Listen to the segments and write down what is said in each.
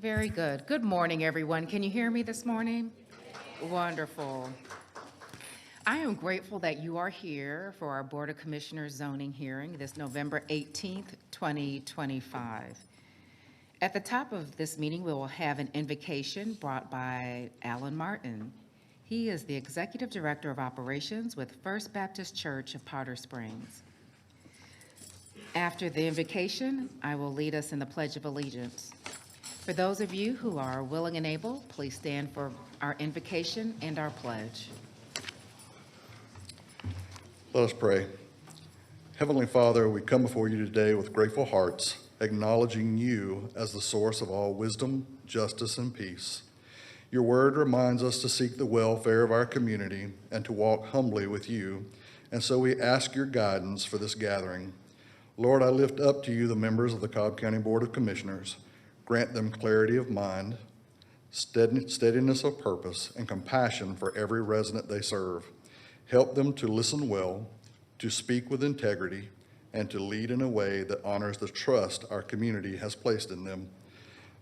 Very good. Good morning, everyone. Can you hear me this morning? Wonderful. I am grateful that you are here for our Board of Commissioners zoning hearing this November 18th, 2025. At the top of this meeting, we will have an invocation brought by Alan Martin. He is the Executive Director of Operations with First Baptist Church of Powder Springs. After the invocation, I will lead us in the Pledge of Allegiance. For those of you who are willing and able, please stand for our invocation and our pledge. Let us pray. Heavenly Father, we come before you today with grateful hearts, acknowledging you as the source of all wisdom, justice, and peace. Your word reminds us to seek the welfare of our community and to walk humbly with you, and so we ask your guidance for this gathering. Lord, I lift up to you the members of the Cobb County Board of Commissioners. Grant them clarity of mind, steadiness of purpose, and compassion for every resident they serve. Help them to listen well, to speak with integrity, and to lead in a way that honors the trust our community has placed in them.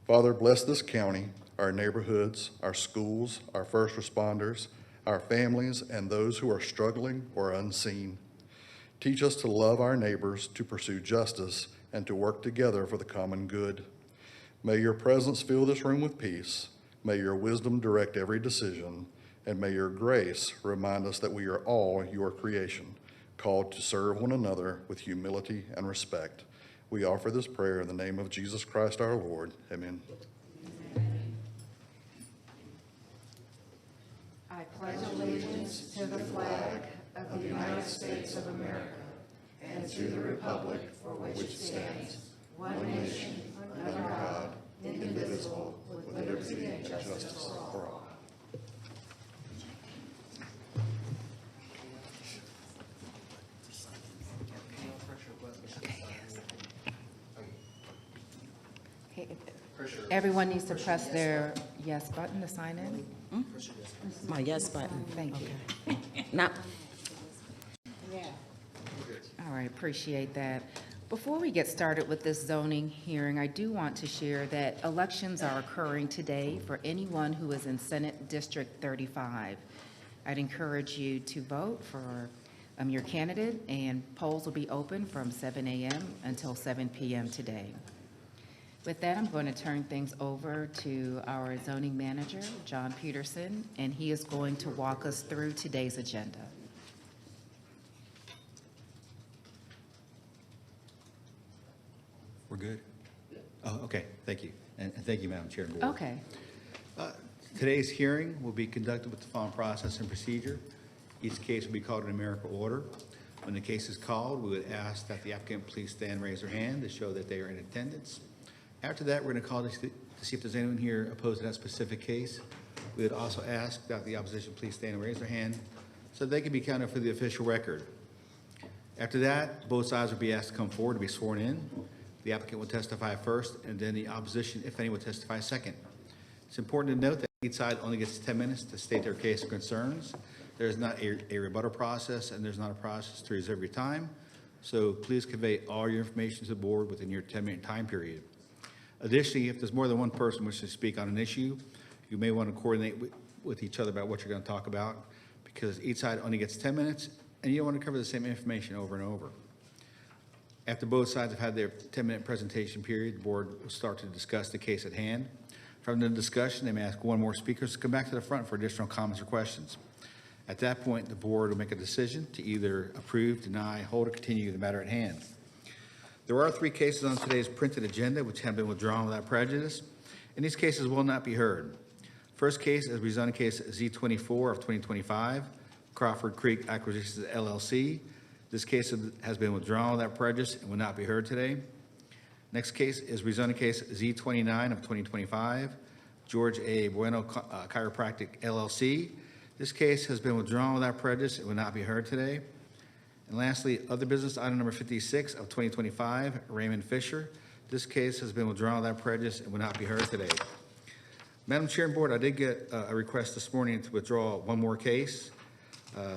Father, bless this county, our neighborhoods, our schools, our first responders, our families, and those who are struggling or unseen. Teach us to love our neighbors, to pursue justice, and to work together for the common good. May your presence fill this room with peace. May your wisdom direct every decision, and may your grace remind us that we are all your creation, called to serve one another with humility and respect. We offer this prayer in the name of Jesus Christ our Lord. Amen. I pledge allegiance to the flag of the United States of America and to the republic for which it stands, one nation, under God, indivisible, with liberty and justice for all. Okay, everyone needs to press their yes button to sign in. My yes button. Thank you. Now, All right, appreciate that. Before we get started with this zoning hearing, I do want to share that elections are occurring today for anyone who is in Senate District 35. I'd encourage you to vote for your candidate, and polls will be open from 7 a.m. until 7 p.m. today. With that, I'm going to turn things over to our zoning manager, John Peterson, and he is going to walk us through today's agenda. We're good? Oh, okay, thank you. And thank you, Madam Chair and Board. Okay. Today's hearing will be conducted with the following process and procedure. Each case will be called in numerical order. When the case is called, we would ask that the applicant please stand and raise their hand to show that they are in attendance. After that, we're going to call to see if there's anyone here opposed to that specific case. We would also ask that the opposition please stand and raise their hand so they can be counted for the official record. After that, both sides will be asked to come forward to be sworn in. The applicant will testify first, and then the opposition, if any, will testify second. It's important to note that each side only gets 10 minutes to state their case or concerns. There's not a rebuttal process, and there's not a process to reserve your time. So please convey all your information to the board within your 10-minute time period. Additionally, if there's more than one person wishing to speak on an issue, you may want to coordinate with each other about what you're going to talk about, because each side only gets 10 minutes, and you don't want to cover the same information over and over. After both sides have had their 10-minute presentation period, the board will start to discuss the case at hand. From the discussion, they may ask one or more speakers to come back to the front for additional comments or questions. At that point, the board will make a decision to either approve, deny, hold, or continue the matter at hand. There are 3 cases on today's printed agenda which have been withdrawn without prejudice, and these cases will not be heard. First case is rezoning case Z24 of 2025, Crawford Creek Acquisitions LLC. This case has been withdrawn without prejudice and will not be heard today. Next case is rezoning case Z29 of 2025, George A. Bueno Chiropractic LLC. This case has been withdrawn without prejudice and will not be heard today. And lastly, other business item number 56 of 2025, Raymond Fisher. This case has been withdrawn without prejudice and will not be heard today. Madam Chair and Board, I did get a request this morning to withdraw one more case.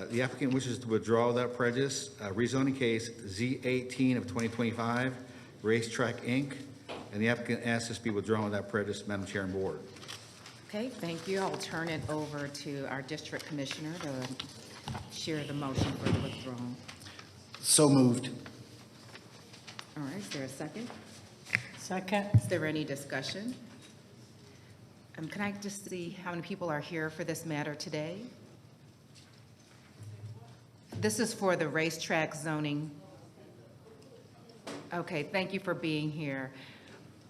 The applicant wishes to withdraw without prejudice rezoning case Z18 of 2025, Racetrack Inc. and the applicant asks this be withdrawn without prejudice. Madam Chair and Board. Okay, thank you. I'll turn it over to our district commissioner to share the motion for the withdrawal. So moved. All right, is there a second? Second. Is there any discussion? Can I just see how many people are here for this matter today? This is for the racetrack zoning. Okay, thank you for being here.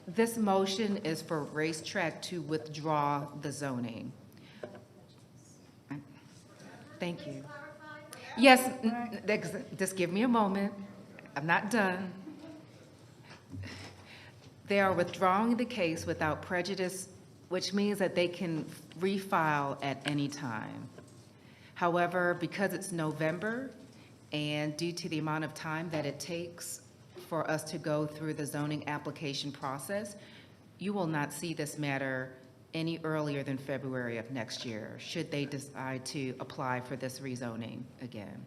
This motion is for racetrack to withdraw the zoning. Thank you. Yes, just give me a moment. I'm not done. They are withdrawing the case without prejudice, which means that they can refile at any time. However, because it's November, and due to the amount of time that it takes for us to go through the zoning application process, you will not see this matter any earlier than February of next year, should they decide to apply for this rezoning again.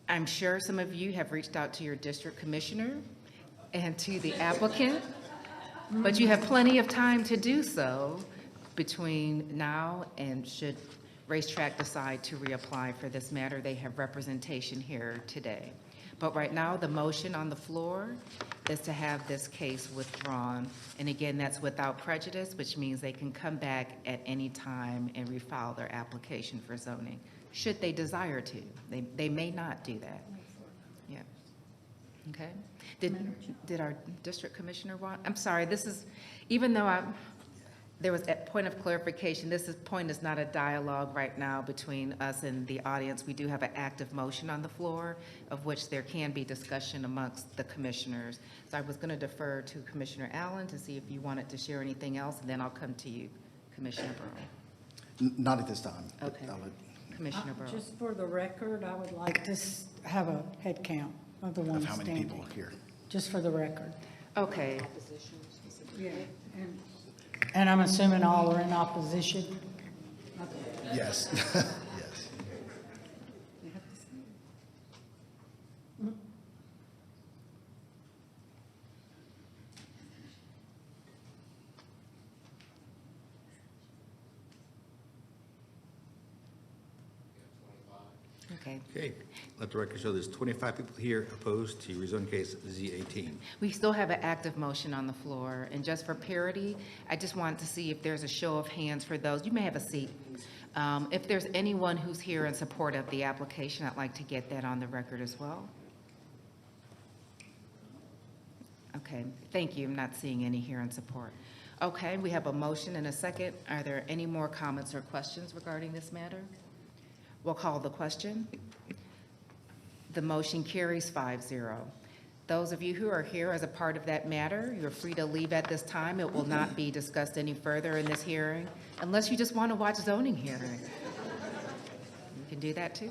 I'm sure some of you have reached out to your district commissioner and to the applicant, but you have plenty of time to do so between now and should racetrack decide to reapply for this matter. They have representation here today. But right now, the motion on the floor is to have this case withdrawn. And again, that's without prejudice, which means they can come back at any time and refile their application for zoning, should they desire to. They may not do that. Yeah. Okay. Did our district commissioner want, I'm sorry, this is, even though there was a point of clarification, point is not a dialogue right now between us and the audience. We do have an active motion on the floor, of which there can be discussion amongst the commissioners. So I was going to defer to Commissioner Allen to see if you wanted to share anything else, and then I'll come to you, Commissioner Burrow. Not at this time. but Okay. I'll let- Commissioner Burrow. Just for the record, I would like to have a head count of the Of ones how many standing. people are here? Just for the record. Okay. Yeah. And I'm assuming all are in opposition? Yes. Yes. Okay. Okay, let the record show there's 25 people here opposed to rezoning case Z18. We still have an active motion on the floor, and just for parity, I just want to see if there's a show of hands for those. You may have a seat. If there's anyone who's here in support of the application, I'd like to get that on the record as well. Okay, thank you. I'm not seeing any here in support. Okay, we have a motion and a second. Are there any more comments or questions regarding this matter? We'll call the question. The motion carries 5-0. Those of you who are here as a part of that matter, you're free to leave at this time. It will not be discussed any further in this hearing, unless you just want to watch zoning hearing. You can do that too.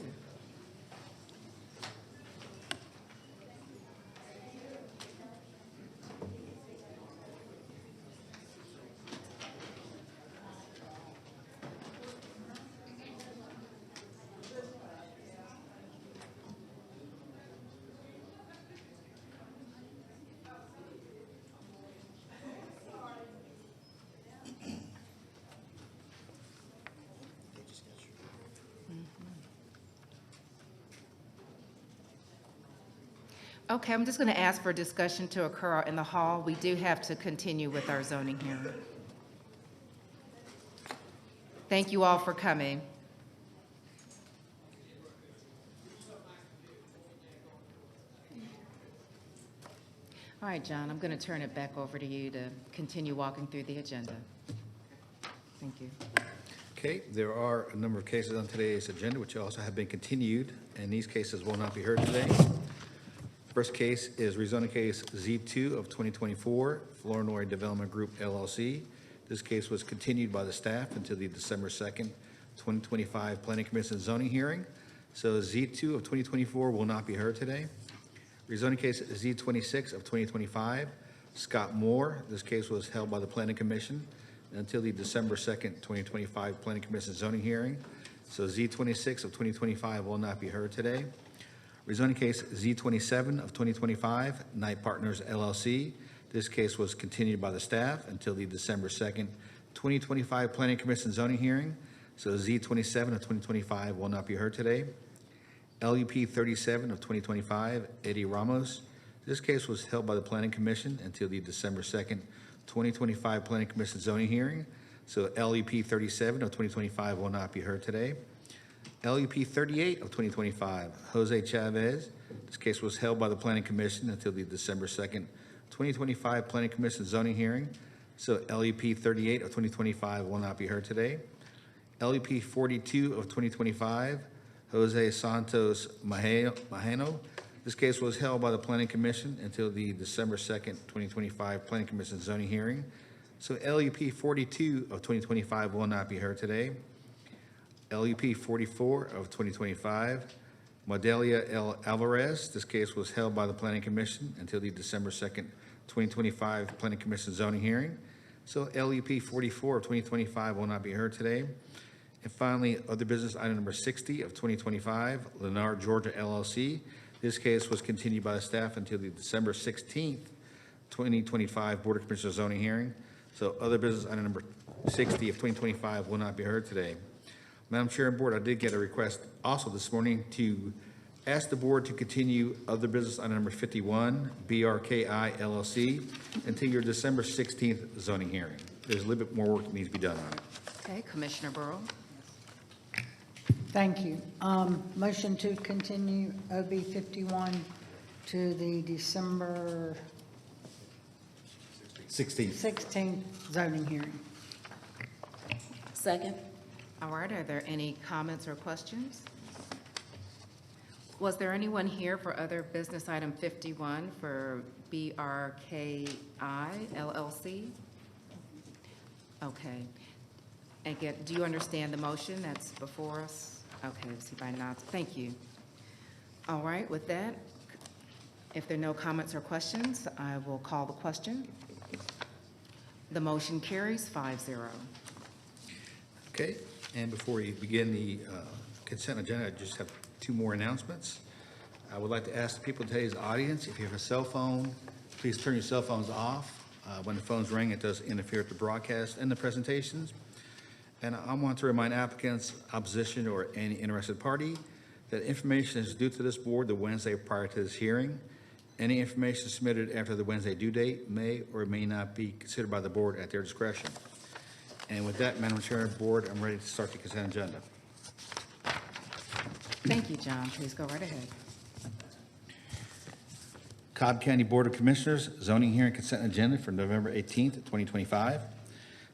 Okay, I'm just going to ask for discussion to occur in the hall. We do have to continue with our zoning hearing. Thank you all for coming. All right, John, I'm going to turn it back over to you to continue walking through the agenda. Thank you. Okay, there are a number of cases on today's agenda which also have been continued, and these cases will not be heard today. First case is rezoning case Z2 of 2024, Flournoy Development Group LLC. This case was continued by the staff until the December 2nd, 2025 Planning Commission zoning hearing. So Z2 of 2024 will not be heard today. Rezoning case Z26 of 2025, Scott Moore. This case was held by the Planning Commission until the December 2nd, 2025 Planning Commission zoning hearing. So Z26 of 2025 will not be heard today. Rezoning case Z27 of 2025, Knight Partners LLC. This case was continued by the staff until the December 2nd, 2025 Planning Commission zoning hearing. So Z27 of 2025 will not be heard today. LUP 37 of 2025, Eddie Ramos. This case was held by the Planning Commission until the December 2nd, 2025 Planning Commission zoning hearing. So LUP 37 of 2025 will not be heard today. LUP 38 of 2025, Jose Chavez. This case was held by the Planning Commission until the December 2nd, 2025 Planning Commission zoning hearing. So LUP 38 of 2025 will not be heard today. LUP 42 of 2025, Jose Santos Mahano. This case was held by the Planning Commission until the December 2nd, 2025 Planning Commission zoning hearing. So LUP 42 of 2025 will not be heard today. LUP 44 of 2025, Modelia L. Alvarez. This case was held by the Planning Commission until the December 2nd, 2025 Planning Commission zoning hearing. So LUP 44 of 2025 will not be heard today. And finally, other business item number 60 of 2025, Lennar Georgia LLC. This case was continued by the staff until the December 16th, 2025 Board of Commissioners zoning hearing. So other business item number 60 of 2025 will not be heard today. Madam Chair and Board, I did get a request also this morning to ask the Board to continue other business item number 51, BRKI LLC, until your December 16th zoning hearing. There's a little bit more work that needs to be done on it. Okay, Commissioner Burrow. Thank you. Motion to continue OB 51 to the December 16th zoning hearing. Second. All right, are there any comments or questions? Was there anyone here for other business item 51 for BRKI LLC? Okay. Again, do you understand the motion that's before us? Okay, let's see by nods. Thank you. All right, with that, if there are no comments or questions, I will call the question. The motion carries 5-0. Okay, and before we begin the consent agenda, I just have two more announcements. I would like to ask the people in today's audience, if you have a cell phone, please turn your cell phones off. When the phones ring, it does interfere with the broadcast and the presentations. And I want to remind applicants, opposition, or any interested party that information is due to this board the Wednesday prior to this hearing. Any information submitted after the Wednesday due date may or may not be considered by the board at their discretion. And with that, Madam Chair and Board, I'm ready to start the consent agenda. Thank you, John. Please go right ahead. Cobb County Board of Commissioners zoning hearing consent agenda for November 18th, 2025.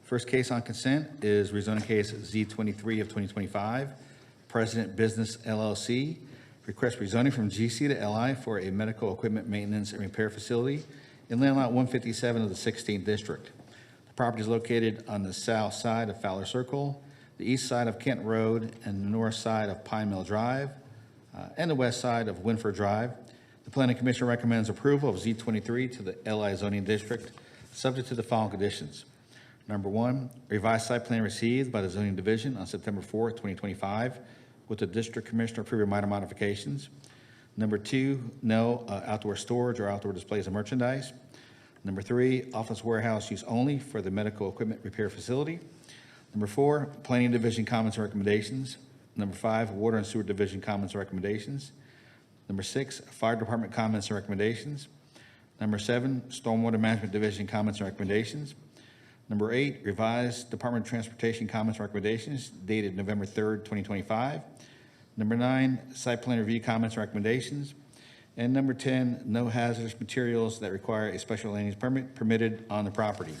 First case on consent is rezoning case Z23 of 2025, President Business LLC. Request rezoning from GC to LI for a medical equipment maintenance and repair facility in land lot 157 of the 16th District. The property is located on the south side of Fowler Circle, the east side of Kent Road, and the north side of Pine Mill Drive, and the west side of Winford Drive. The Planning Commission recommends approval of Z23 to the LI zoning district, subject to the following conditions. Number one, revised site plan received by the zoning division on September 4th, 2025, with the district commissioner approving minor modifications. Number two, no outdoor storage or outdoor displays of merchandise. Number three, office warehouse use only for the medical equipment repair facility. Number four, planning division comments and recommendations. Number five, water and sewer division comments and recommendations. Number six, fire department comments and recommendations. Number seven, stormwater management division comments and recommendations. Number eight, revised Department of Transportation comments and recommendations dated November 3rd, 2025. Number nine, site plan review comments and recommendations. And number 10, no hazardous materials that require a special land use permit permitted on the property.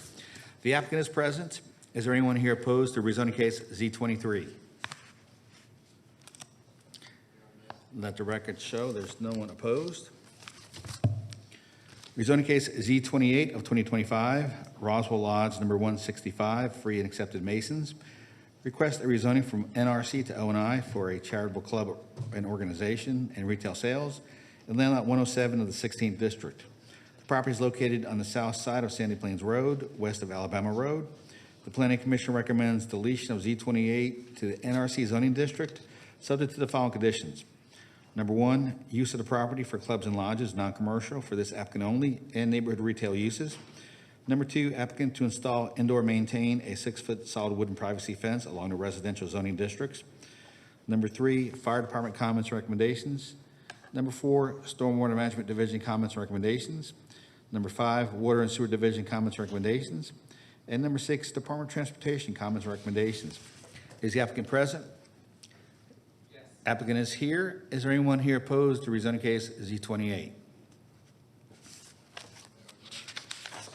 The applicant is present. Is there anyone here opposed to rezoning case Z23? Let the record show there's no one opposed. Rezoning case Z28 of 2025, Roswell Lodge number 165, free and accepted Masons. Request a rezoning from NRC to O&I for a charitable club and organization and retail sales in land lot 107 of the 16th District. The property is located on the south side of Sandy Plains Road, west of Alabama Road. The Planning Commission recommends deletion of Z28 to the NRC zoning district, subject to the following conditions. Number one, use of the property for clubs and lodges, non-commercial, for this applicant only, and neighborhood retail uses. Number two, applicant to install indoor maintain a 6-foot solid wooden privacy fence along the residential zoning districts. Number three, fire department comments and recommendations. Number four, stormwater management division comments and recommendations. Number five, water and sewer division comments and recommendations. And number six, Department of Transportation comments and recommendations. Is the applicant present? Yes. Applicant is here. Is there anyone here opposed to rezoning case Z28?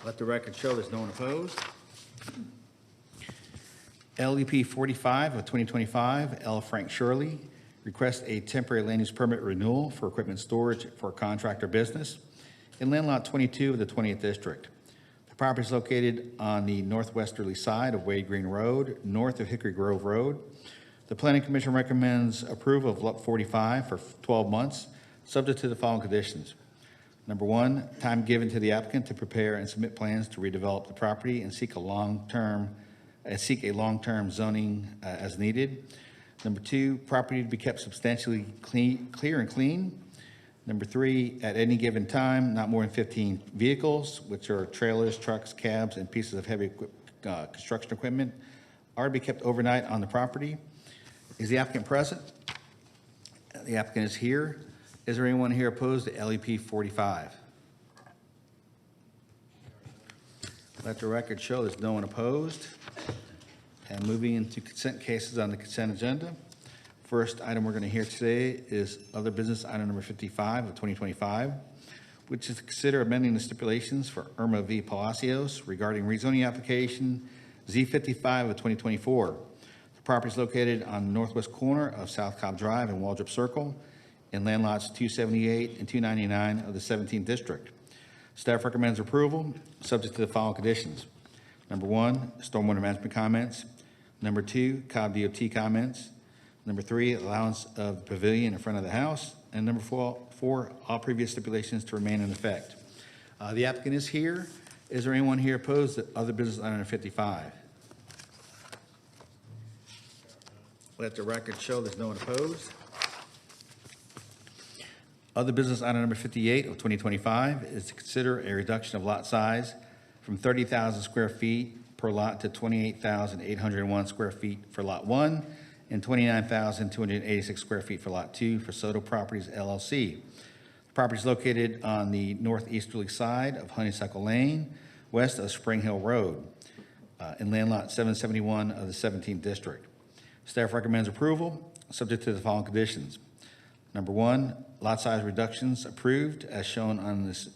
Let the record show there's no one opposed. LEP 45 of 2025, L. Frank Shirley, requests a temporary land use permit renewal for equipment storage for a contractor business in land lot 22 of the 20th District. The property is located on the northwesterly side of Wade Green Road, north of Hickory Grove Road. The Planning Commission recommends approval of lot 45 for 12 months, subject to the following conditions. Number one, time given to the applicant to prepare and submit plans to redevelop the property and seek a long-term zoning as needed. Number two, property to be kept substantially clear and clean. Number three, at any given time, not more than 15 vehicles, which are trailers, trucks, cabs, and pieces of heavy construction equipment, are to be kept overnight on the property. Is the applicant present? The applicant is here. Is there anyone here opposed to LEP 45? Let the record show there's no one opposed. And moving into consent cases on the consent agenda. First item we're going to hear today is other business item number 55 of 2025, which is to consider amending the stipulations for Irma V. Palacios regarding rezoning application Z55 of 2024. The property is located on the northwest corner of South Cobb Drive and Waldrop Circle in land lots 278 and 299 of the 17th District. Staff recommends approval, subject to the following conditions. Number one, stormwater management comments. Number two, Cobb DOT comments. Number three, allowance of the pavilion in front of the house. And number four, all previous stipulations to remain in effect. The applicant is here. Is there anyone here opposed to other business item number 55? Let the record show there's no one opposed. Other business item number 58 of 2025 is to consider a reduction of lot size from 30,000 square feet per lot to 28,801 square feet for lot 1 and 29,286 square feet for lot 2 for Soto Properties LLC. The property is located on the northeasterly side of Honeysuckle Lane, west of Spring Hill Road, in land lot 771 of the 17th District. Staff recommends approval, subject to the following conditions. Number one, lot size reductions approved as shown on this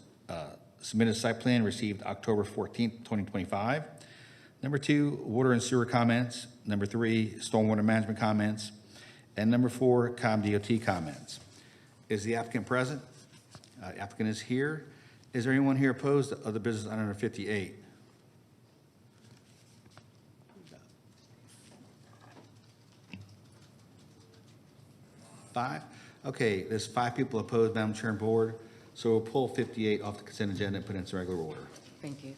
submitted site plan received October 14th, 2025. Number two, water and sewer comments. Number three, stormwater management comments. And number four, Cobb DOT comments. Is the applicant present? The applicant is here. Is there anyone here opposed to other business item number 58? Five? Okay, there's 5 people opposed, Madam Chair and Board, so we'll pull 58 off the consent agenda and put it into regular order. Thank you.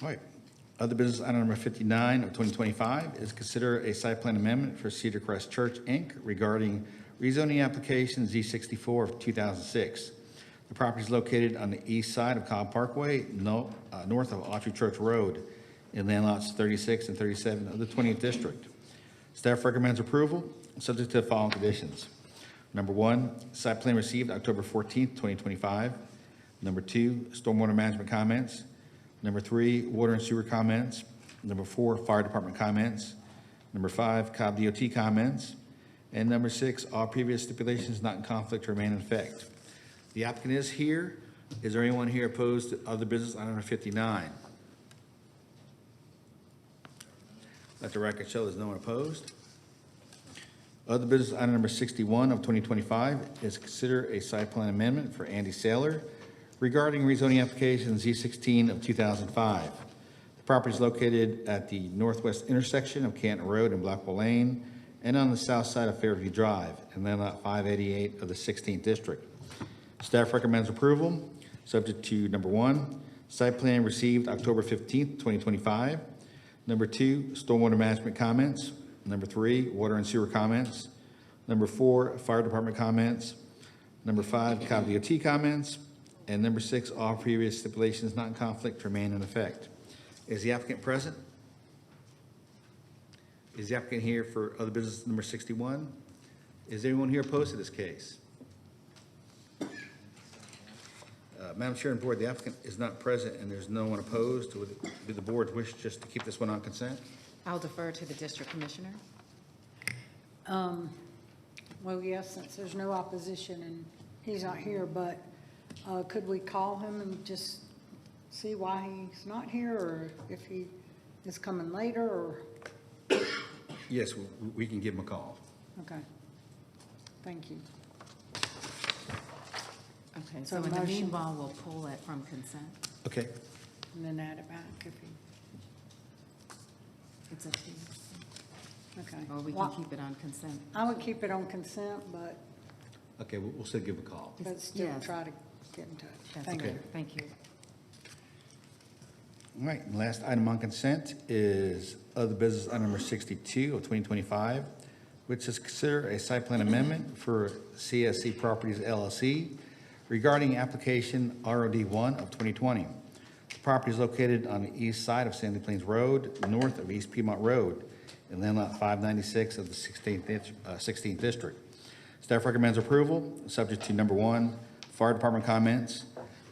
All right. Other business item number 59 of 2025 is consider a site plan amendment for Cedar Crest Church, Inc. regarding rezoning application Z64 of 2006. The property is located on the east side of Cobb Parkway, north of Autry Church Road, in land lots 36 and 37 of the 20th District. Staff recommends approval, subject to the following conditions. Number one, site plan received October 14th, 2025. Number two, stormwater management comments. Number three, water and sewer comments. Number four, fire department comments. Number five, Cobb DOT comments. And number six, all previous stipulations not in conflict remain in effect. The applicant is here. Is there anyone here opposed to other business item number 59? Let the record show there's no one opposed. Other business item number 61 of 2025 is consider a site plan amendment for Andy Saylor regarding rezoning application Z16 of 2005. The property is located at the northwest intersection of Canton Road and Blackwell Lane and on the south side of Fairview Drive in land lot 588 of the 16th District. Staff recommends approval, subject to number one, site plan received October 15th, 2025. Number two, stormwater management comments. Number 3, water and sewer comments. Number 4, fire department comments. Number 5, Cobb DOT comments. And number 6, all previous stipulations not in conflict remain in effect. Is the applicant present? Is the applicant here for other business number 61? Is anyone here opposed to this case? Madam Chair and Board, the applicant is not present and there's no one opposed. Would the board wish just to keep this one on consent? I'll defer to the district commissioner. Well, yes, since there's no opposition and he's not here, but could we call him and just see why he's not here, or if he is coming later, or? Yes, we can give him a call. Okay. Thank you. Okay, So so in the motion. meanwhile, we'll pull it from consent. Okay. And then add it back if he, It's up to you. okay. Or we can Well, keep it on consent. I would keep it on consent, but Okay, we'll still give him a call. still Yes. try to get in touch. That's Thank okay. you. Thank you. All right, and last item on consent is other business item number 62 of 2025, which is consider a site plan amendment for CSC Properties LLC regarding application ROD1 of 2020. The property is located on the east side of Sandy Plains Road, north of East Piedmont Road, in land lot 596 of the 16th District. Staff recommends approval, subject to number 1, fire department comments,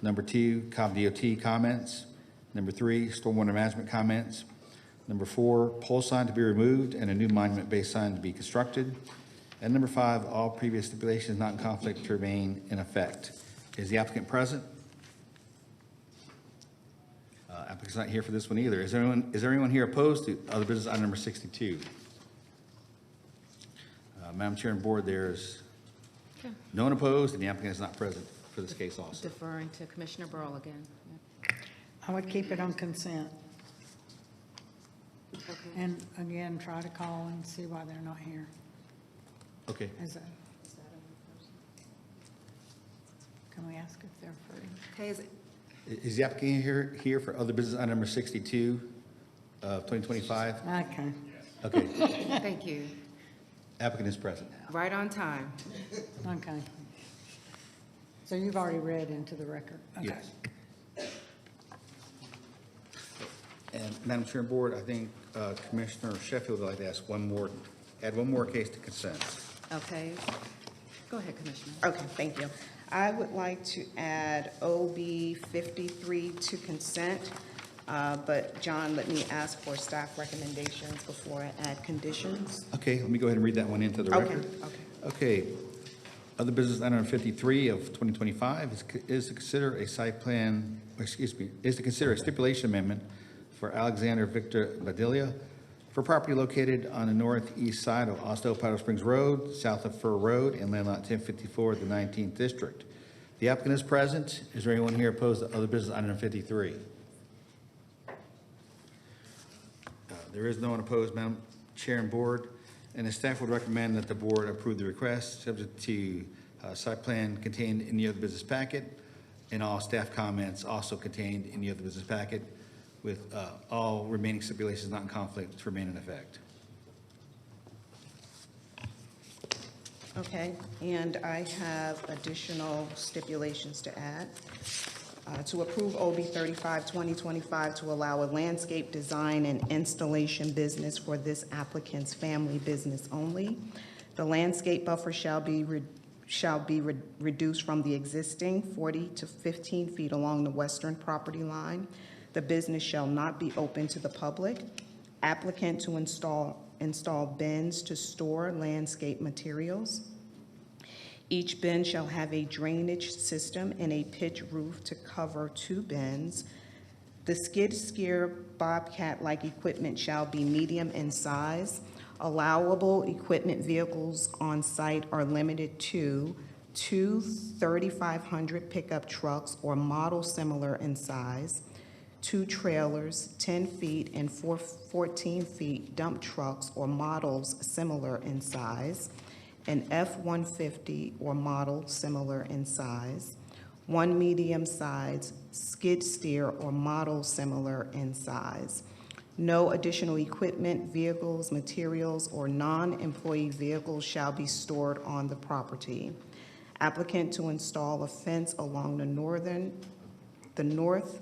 number 2, Cobb DOT comments, number 3, stormwater management comments, number 4, pole sign to be removed and a new monument-based sign to be constructed, and number 5, all previous stipulations not in conflict to remain in effect. Is the applicant present? Applicant's not here for this one either. Is there anyone here opposed to other business item number 62? Madam Chair and Board, there's Okay. no one opposed, and the applicant is not present for this case also. Deferring to Commissioner Burrow again. I would keep it on consent. Okay. And again, try to call and see why they're not here. Okay. Can we ask if they're free? Okay, is it, Is the applicant here for other business item number 62 of 2025? Okay. Okay, thank you. applicant is present. Right on time. Okay. So you've already read into the record? Okay. Yes. And Madam Chair and Board, I think Commissioner Sheffield would like to add one more case to consent. Okay. Go ahead, Commissioner. Okay, thank you. I would like to add OB 53 to consent, but John, let me ask for staff recommendations before I add conditions. Okay, let me go ahead and read that one into the Okay, record. okay. Okay, other business item 53 of 2025 is to consider a site plan, is to consider a stipulation amendment for Alexander Victor Badilla for property located on the northeast side of Austell Powder Springs Road, south of Fur Road, in land lot 1054 of the 19th District. The applicant is present. Is there anyone here opposed to other business item 53? There is no one opposed, Madam Chair and Board, and the staff would recommend that the board approve the request, subject to site plan contained in the other business packet, and all staff comments also contained in the other business packet, with all remaining stipulations not in conflict to remain in effect. Okay, and I have additional stipulations to add. To approve OB 35, 2025, to allow a landscape design and installation business for this applicant's family business only. The landscape buffer shall be reduced from the existing 40 to 15 feet along the western property line. The business shall not be open to the public. Applicant to install bins to store landscape materials. Each bin shall have a drainage system and a pitch roof to cover 2 bins. The skid steer bobcat-like equipment shall be medium in size. Allowable equipment vehicles on site are limited to 2 3,500 pickup trucks or models similar in size, 2 trailers, 10 feet and 14 feet dump trucks or models similar in size, an F-150 or model similar in size, 1 medium-sized skid steer or model similar in size, No additional equipment, vehicles, materials, or non-employee vehicles shall be stored on the property. Applicant to install a fence along the north,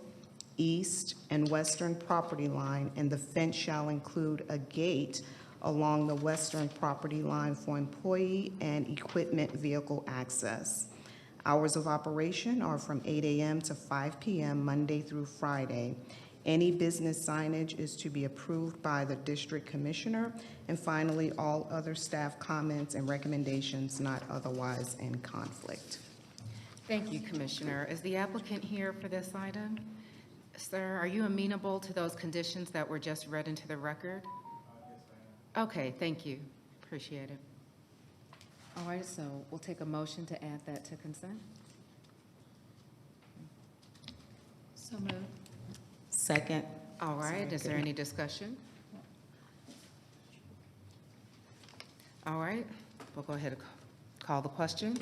east, and western property line, and the fence shall include a gate along the western property line for employee and equipment vehicle access. Hours of operation are from 8 a.m. to 5 p.m. Monday through Friday. Any business signage is to be approved by the district commissioner. And finally, all other staff comments and recommendations not otherwise in conflict. Thank you, Commissioner. Is the applicant here for this item? Sir, are you amenable to those conditions that were just read into the record? Okay, thank you. Appreciate it. All right, so we'll take a motion to add that to consent. So moved. Second. All right, is there any discussion? All right, we'll go ahead and call the question.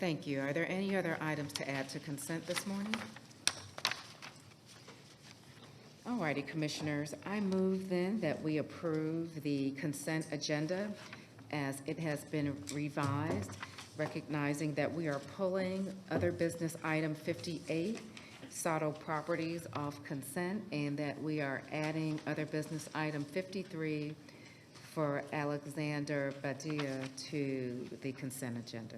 Thank you. Are there any other items to add to consent this morning? All righty, Commissioners, I move then that we approve the consent agenda as it has been revised, recognizing that we are pulling other business item 58, Sato Properties, off consent, and that we are adding other business item 53 for Alexander Badia to the consent agenda.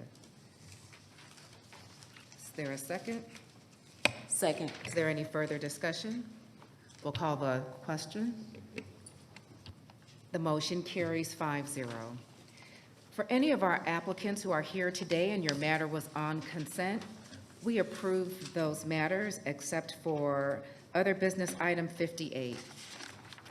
Is there a second? Second. Is there any further discussion? We'll call the question. The motion carries 5-0. For any of our applicants who are here today and your matter was on consent, we approved those matters except for other business item 58.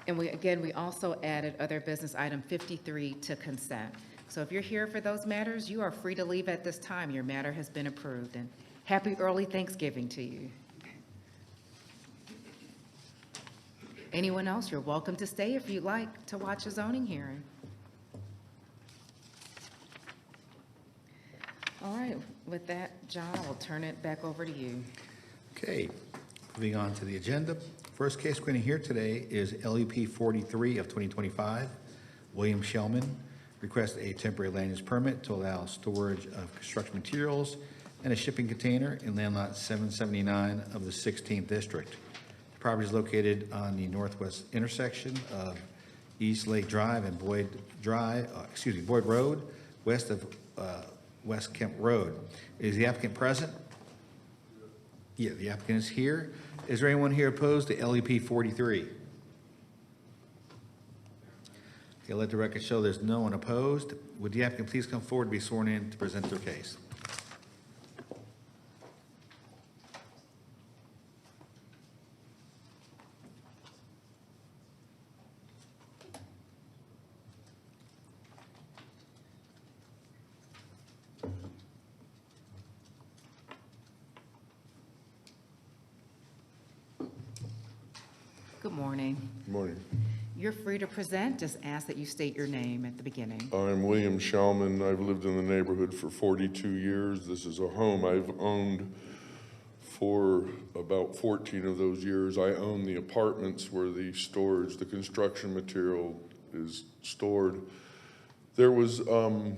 And we also added other business item 53 to consent. So if you're here for those matters, you are free to leave at this time. Your matter has been approved. And happy early Thanksgiving to you. Anyone else, you're welcome to stay if you'd like to watch a zoning hearing. All right, with that, John, I'll turn it back over to you. Okay, moving on to the agenda. First case we're going to hear today is LEP 43 of 2025. William Shellman requests a temporary land use permit to allow storage of construction materials and a shipping container in land lot 779 of the 16th district. The property is located on the northwest intersection of East Lake Drive and Boyd Road, west of West Kemp Road. Is the applicant present? Yeah, the applicant is here. Is there anyone here opposed to LEP 43? Okay, let the record show there's no one opposed. Would the applicant please come forward to be sworn in to present their case? Good morning. Good morning. You're free to present. Just ask that you state your name at the beginning. I'm William Shellman. I've lived in the neighborhood for 42 years. This is a home I've owned for about 14 of those years. I own the apartments where the storage, the construction material is stored. There was, in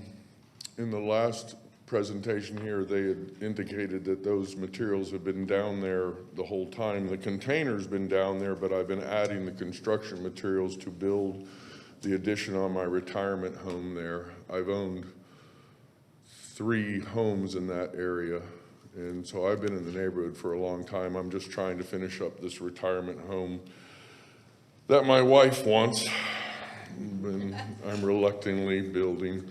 the last presentation here, they had indicated that those materials have been down there the whole time. The container's been down there, but I've been adding the construction materials to build the addition on my retirement home there. I've owned 3 homes in that area, and so I've been in the neighborhood for a long time. I'm just trying to finish up this retirement home that my wife wants, and I'm reluctantly building.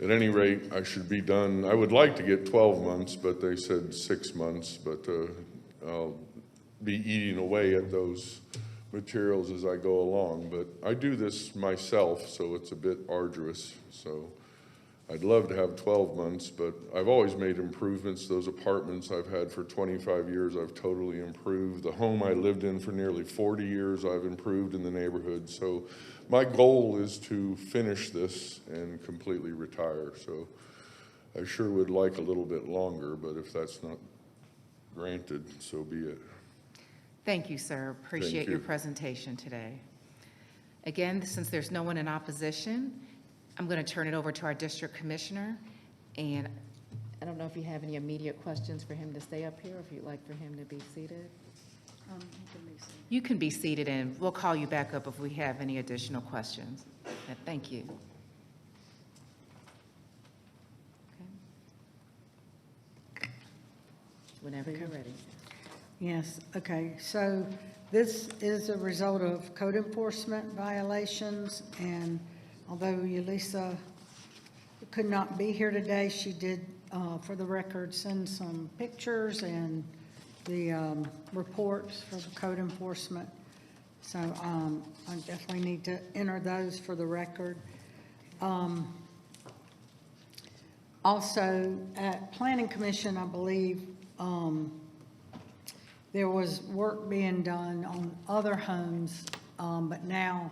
At any rate, I should be done. I would like to get 12 months, but they said 6 months, but I'll be eating away at those materials as I go along. But I do this myself, so it's a bit arduous. So I'd love to have 12 months, but I've always made improvements. Those apartments I've had for 25 years, I've totally improved. The home I lived in for nearly 40 years, I've improved in the neighborhood. So my goal is to finish this and completely retire. So I sure would like a little bit longer, but if that's not granted, so be it. Thank you, sir. Appreciate your you. presentation today. Again, since there's no one in opposition, I'm going to turn it over to our district commissioner. And I don't know if you have any immediate questions for him to stay up here, or if you'd like for him to be seated. You can be seated, and we'll call you back up if we have any additional questions. Thank you. Okay. Whenever you're ready. Yes, okay, so this is a result of code enforcement violations, and although Yulisa could not be here today, she did, for the record, send some pictures and the reports for the code enforcement. So I definitely need to enter those for the record. Also, at Planning Commission, I believe, there was work being done on other homes, but now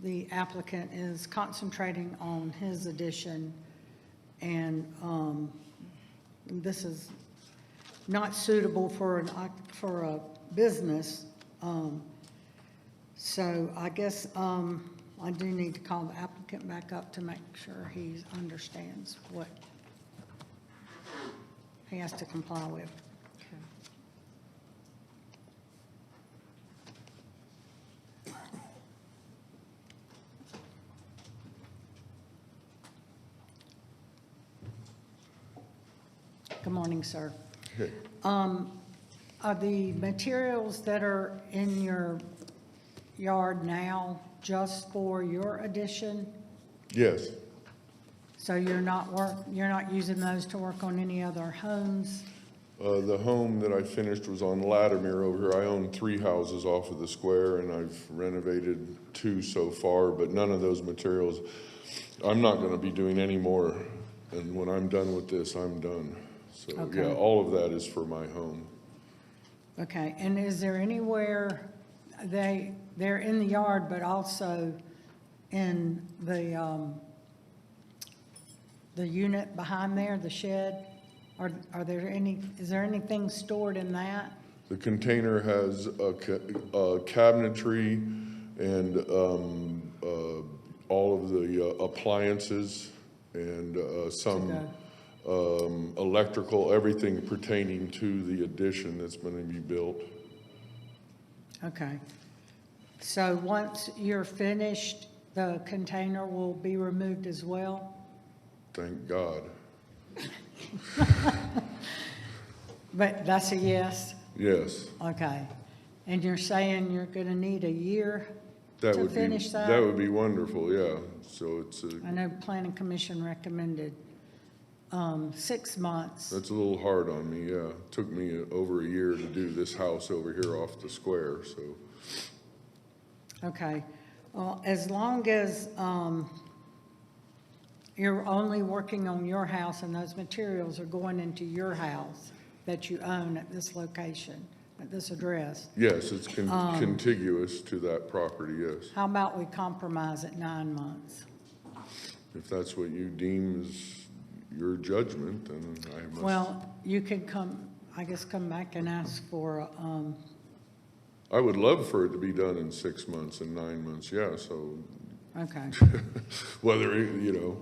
the applicant is concentrating on his addition, and this is not suitable for a business. So I guess I do need to call the applicant back up to make sure he understands what he has to comply with. Good morning, sir. Okay. Are the materials that are in your yard now just for your addition? Yes, So you're not using those to work on any other homes? the home that I finished was on Latimer over here. I own 3 houses off of the square, and I've renovated 2 so far, but none of those materials. I'm not gonna be doing any more, and when I'm done with this, I'm done. So, yeah, Okay. all of that is for my home. Okay, and is there anywhere they're in the yard, but also in the unit behind there, the shed? Is there anything stored in that? The container has a cabinetry and all of the appliances and some electrical, everything pertaining to the addition that's going to be built. Okay. So once you're finished, the container will be removed as well? Thank God. But that's a yes? Yes. Okay. And you're saying you're going to need a year That to would be, finish that? that would be wonderful, yeah. So it's, I know Planning Commission recommended 6 months. that's a little hard on me, yeah. It took me over a year to do this house over here off the square, so. Okay. Well, as long as you're only working on your house and those materials are going into your house that you own at this location, at this address, Yes, it's contiguous to that property, yes. how about we compromise at 9 months? If that's what you deem is your judgment, then I must. Well, you could come back and ask for, I would love for it to be done in 6 months and 9 months, yeah, so okay, whether, you know,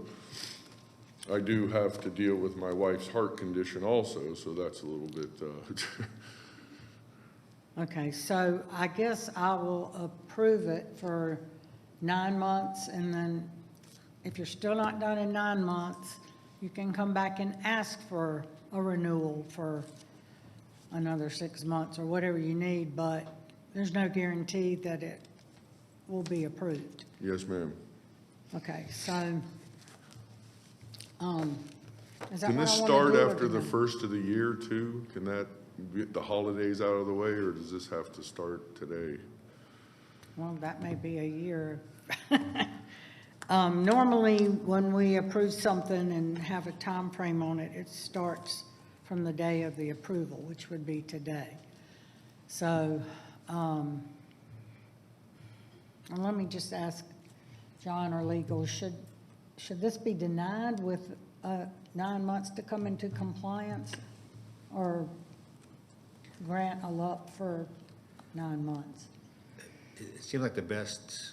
I do have to deal with my wife's heart condition also, so that's a little bit, okay, so I guess I will approve it for 9 months, and then if you're still not done in 9 months, you can come back and ask for a renewal for another 6 months or whatever you need, but there's no guarantee that it will be approved. Yes, ma'am. Okay, so, is that Can what this I want start to do? or after do the I- first of the year too? Can that get the holidays out of the way, or does this have to start today? Well, that may be a year. Normally, when we approve something and have a time frame on it, it starts from the day of the approval, which would be today. So, and let me just ask John or legal, should this be denied with 9 months to come into compliance, or grant a lot for 9 months? It seems like the best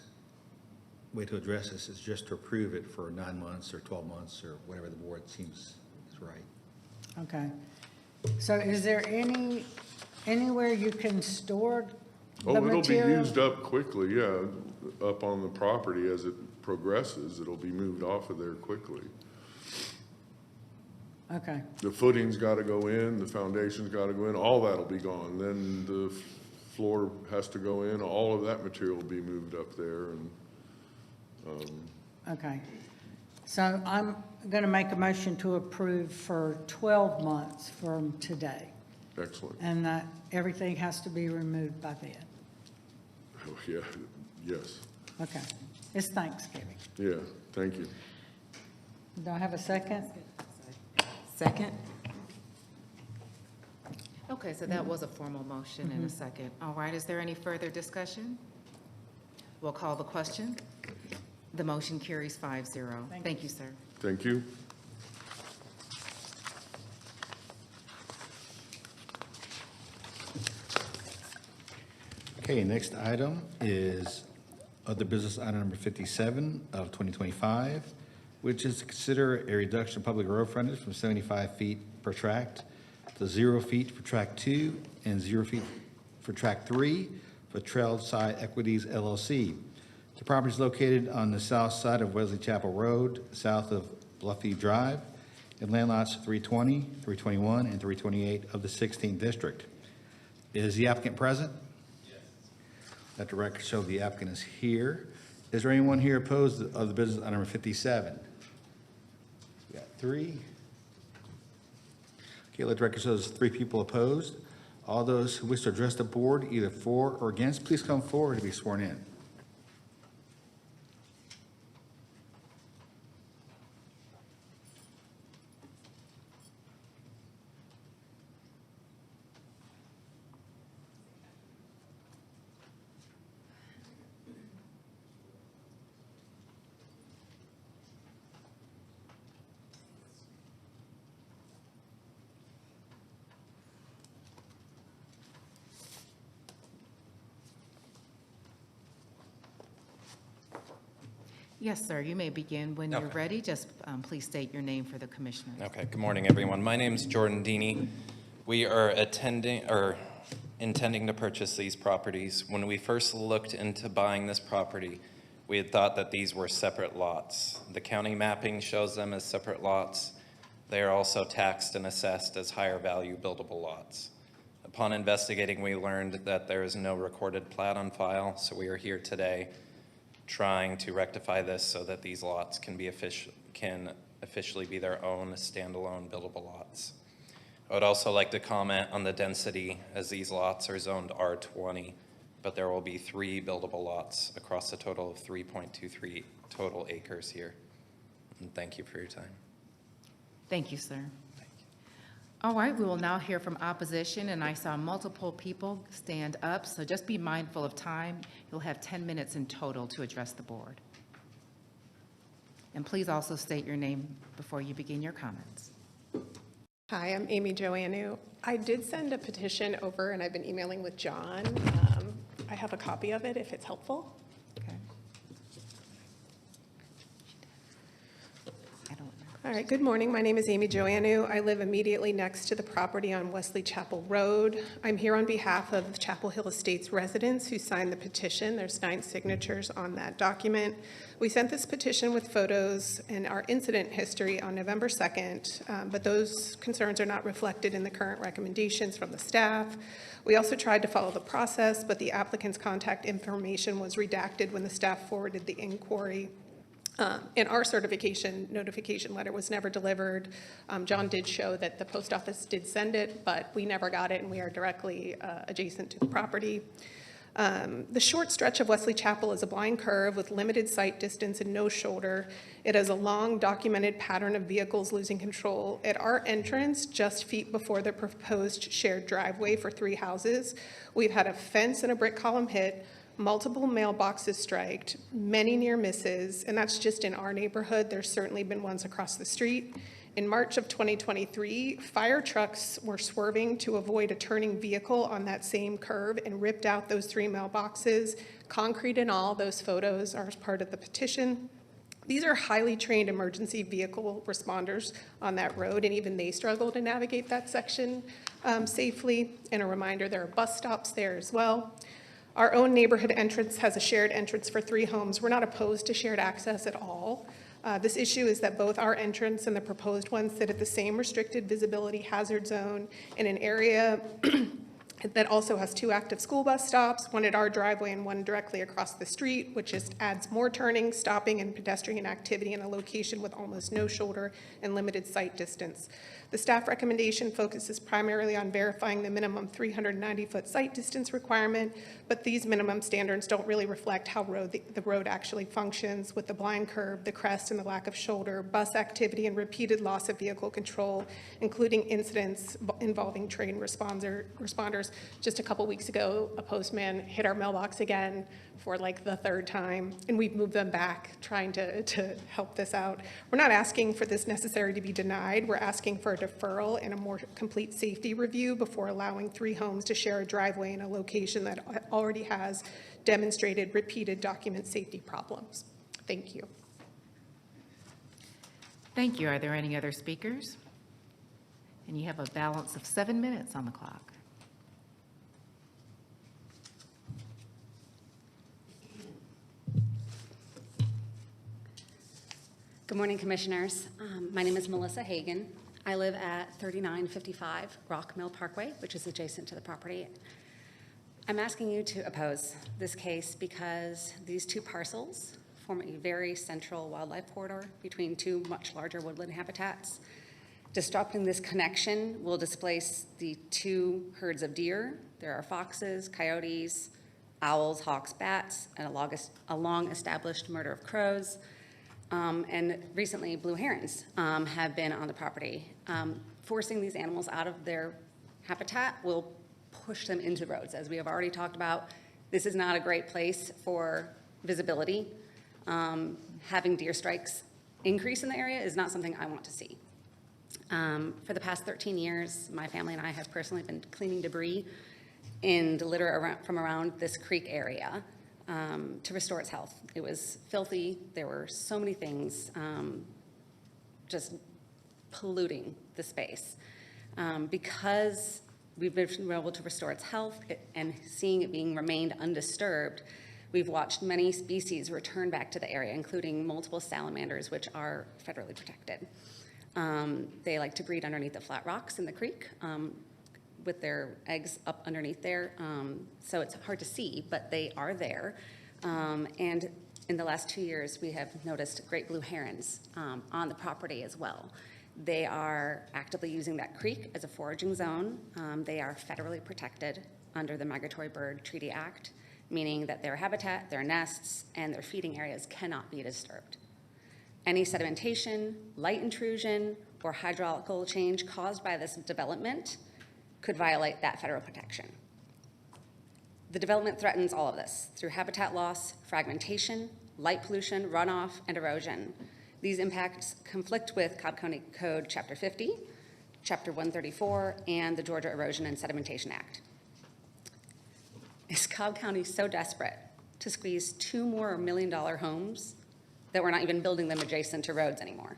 way to address this is just to approve it for 9 months or 12 months or whatever the board seems is right. Okay. So is there anywhere you can store Oh, the it'll be material? used up quickly, yeah, up on the property as it progresses, it'll be moved off of there quickly. Okay, The footing's gotta go in, the foundation's gotta go in, all that'll be gone, then the floor has to go in, all of that material will be moved up there, and, okay. So I'm going to make a motion to approve for 12 months from today, excellent. and that everything has to be removed by then. Oh, yeah, yes, Okay. It's Thanksgiving. yeah, thank you. Do I have a second? Second. Okay, so that was a formal motion and a second. All right, is there any further discussion? We'll call the question. The motion carries 5-0. Thank you, sir. Thank you. Okay, next item is other business item number 57 of 2025, which is to consider a reduction of public road frontage from 75 feet per tract to 0 feet for tract 2 and 0 feet for tract 3 for Trailside Equities LLC. The property is located on the south side of Wesley Chapel Road, south of Bluffy Drive, in land lots 320, 321, and 328 of the 16th district. Is the applicant present? Let the record show the applicant is here. Is there anyone here opposed of the business item number 57? We got 3. Okay, let the record show there's 3 people opposed. All those who wish to address the board, either for or against, please come forward to be sworn in. Yes, sir, you may begin when you're Okay. ready. Just please state your name for the commissioners. Okay, good morning, everyone. My name's Jordan Deeney. We are intending to purchase these properties. When we first looked into buying this property, we had thought that these were separate lots. The county mapping shows them as separate lots. They are also taxed and assessed as higher value buildable lots. Upon investigating, we learned that there is no recorded plat on file, so we are here today trying to rectify this so that these lots can officially be their own standalone buildable lots. I would also like to comment on the density, as these lots are zoned R20, but there will be 3 buildable lots across a total of 3.23 total acres here. And thank you for your time. Thank you, sir. All right, we will now hear from opposition, and I saw multiple people stand up, so just be mindful of time. You'll have 10 minutes in total to address the board. And please also state your name before you begin your comments. Hi, I'm Amy Joannou. I did send a petition over, and I've been emailing with John. I have a copy of it if it's helpful. Okay. I don't know. All right, good morning. My name is Amy Joannou. I live immediately next to the property on Wesley Chapel Road. I'm here on behalf of Chapel Hill Estates residents who signed the petition. There's 9 signatures on that document. We sent this petition with photos and our incident history on November 2nd, but those concerns are not reflected in the current recommendations from the staff. We also tried to follow the process, but the applicant's contact information was redacted when the staff forwarded the inquiry. And our certification notification letter was never delivered. John did show that the post office did send it, but we never got it, and we are directly adjacent to the property. The short stretch of Wesley Chapel is a blind curve with limited sight distance and no shoulder. It has a long documented pattern of vehicles losing control. At our entrance, just feet before the proposed shared driveway for 3 houses, we've had a fence and a brick column hit, multiple mailboxes striked, many near misses, and that's just in our neighborhood. There's certainly been ones across the street. In March of 2023, fire trucks were swerving to avoid a turning vehicle on that same curve and ripped out those 3 mailboxes, concrete and all. Those photos are part of the petition. These are highly trained emergency vehicle responders on that road, and even they struggle to navigate that section safely. And a reminder, there are bus stops there as well. Our own neighborhood entrance has a shared entrance for 3 homes. We're not opposed to shared access at all. This issue is that both our entrance and the proposed one sit at the same restricted visibility hazard zone in an area that also has 2 active school bus stops, one at our driveway and one directly across the street, which just adds more turning, stopping, and pedestrian activity in a location with almost no shoulder and limited sight distance. The staff recommendation focuses primarily on verifying the minimum 390-foot sight distance requirement, but these minimum standards don't really reflect how the road actually functions with the blind curve, the crest, and the lack of shoulder, bus activity, and repeated loss of vehicle control, including incidents involving trained responders. Just a couple weeks ago, a postman hit our mailbox again for like the 3rd time, and we've moved them back trying to help this out. We're not asking for this necessary to be denied. We're asking for a deferral and a more complete safety review before allowing 3 homes to share a driveway in a location that already has demonstrated repeated document safety problems. Thank you. Thank you. Are there any other speakers? And you have a balance of 7 minutes on the clock. Good morning, Commissioners. My name is Melissa Hagan. I live at 3955 Rock Mill Parkway, which is adjacent to the property. I'm asking you to oppose this case because these 2 parcels form a very central wildlife corridor between 2 much larger woodland habitats. Disrupting this connection will displace the 2 herds of deer. There are foxes, coyotes, owls, hawks, bats, and a long-established murder of crows. And recently, blue herons have been on the property. Forcing these animals out of their habitat will push them into roads. As we have already talked about, this is not a great place for visibility. Having deer strikes increase in the area is not something I want to see. For the past 13 years, my family and I have personally been cleaning debris in the litter from around this creek area. To restore its health. It was filthy. There were so many things just polluting the space. Because we've been able to restore its health and seeing it being remained undisturbed, we've watched many species return back to the area, including multiple salamanders, which are federally protected. They like to breed underneath the flat rocks in the creek. With their eggs up underneath there. So it's hard to see, but they are there. And in the last 2 years, we have noticed great blue herons on the property as well. They are actively using that creek as a foraging zone. They are federally protected under the Migratory Bird Treaty Act, meaning that their habitat, their nests, and their feeding areas cannot be disturbed. Any sedimentation, light intrusion, or hydraulical change caused by this development could violate that federal protection. The development threatens all of this through habitat loss, fragmentation, light pollution, runoff, and erosion. These impacts conflict with Cobb County Code Chapter 50, Chapter 134, and the Georgia Erosion and Sedimentation Act. Is Cobb County so desperate to squeeze 2 more $1 million homes that we're not even building them adjacent to roads anymore?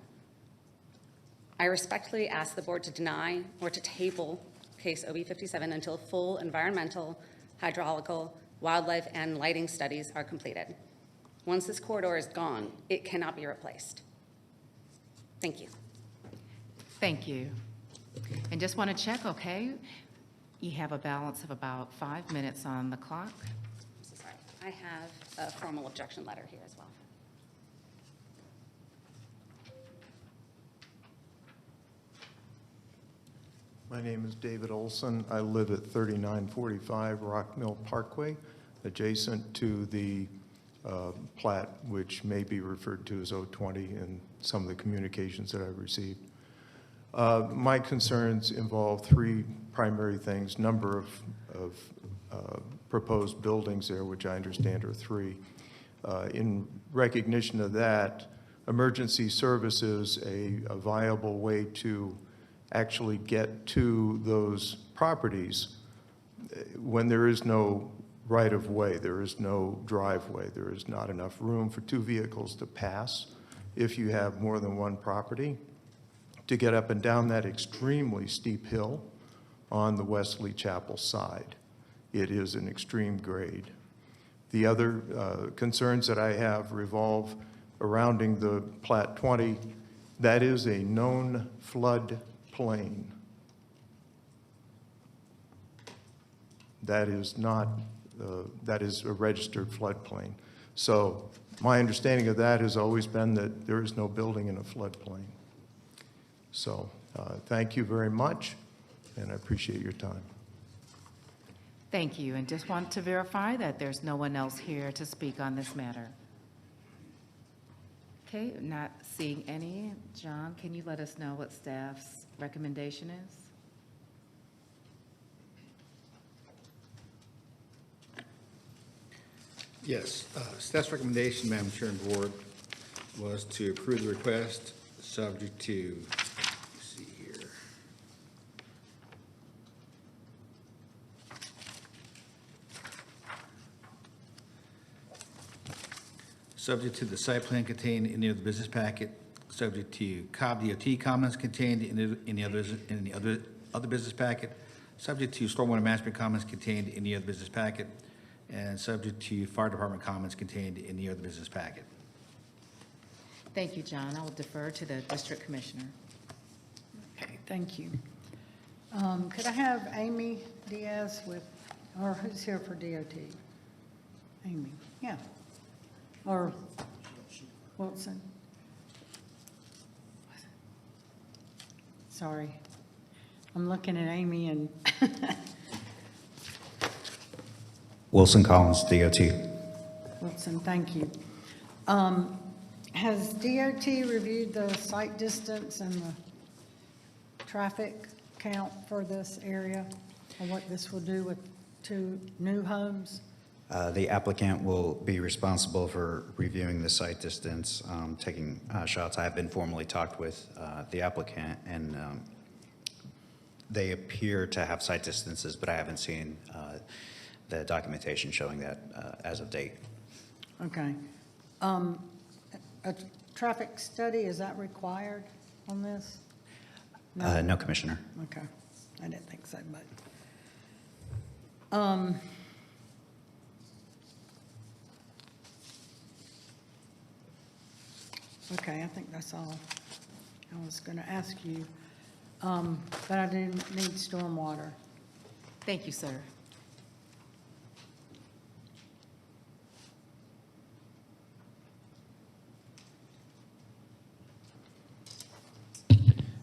I respectfully ask the board to deny or to table case OB 57 until full environmental, hydraulical, wildlife, and lighting studies are completed. Once this corridor is gone, it cannot be replaced. Thank you. Thank you. And just want to check, okay? You have a balance of about 5 minutes on the clock. I'm so sorry. I have a formal objection letter here as well. My name is David Olson. I live at 3945 Rock Mill Parkway, adjacent to the plat, which may be referred to as 020 in some of the communications that I've received. My concerns involve 3 primary things: number of proposed buildings there, which I understand are 3. In recognition of that, emergency services a viable way to actually get to those properties when there is no right-of-way, there is no driveway, there is not enough room for two vehicles to pass if you have more than one property, to get up and down that extremely steep hill on the Wesley Chapel side. It is an extreme grade. The other concerns that I have revolve surrounding the Plat 20. That is a known flood plain. That is not, that is a registered floodplain. So my understanding of that has always been that there is no building in a floodplain. So thank you very much, and I appreciate your time. Thank you, and just want to verify that there's no one else here to speak on this matter. Okay, not seeing any. John, can you let us know what staff's recommendation is? Yes, staff's recommendation, Madam Chair and Board, was to approve the request, subject to, let's see here. Subject to the site plan contained in the business packet, subject to Cobb DOT comments contained in the other business packet, subject to stormwater management comments contained in the other business packet, and subject to fire department comments contained in the other business packet. Thank you, John. I will defer to the district commissioner. Okay, thank you. Could I have Amy Diaz with, or who's here for DOT? Amy, yeah. Or Wilson? Sorry. I'm looking at Amy and Wilson Collins, DOT. Wilson, thank you. Has DOT reviewed the site distance and the traffic count for this area, and what this will do with two new homes? The applicant will be responsible for reviewing the site distance, taking shots. I have been formally talked with the applicant, and they appear to have site distances, but I haven't seen the documentation showing that as of date. Okay. A traffic study, is that required on this? No, Commissioner. Okay, I didn't think so, but. Okay, I think that's all I was going to ask you, but I do need stormwater. Thank you, sir.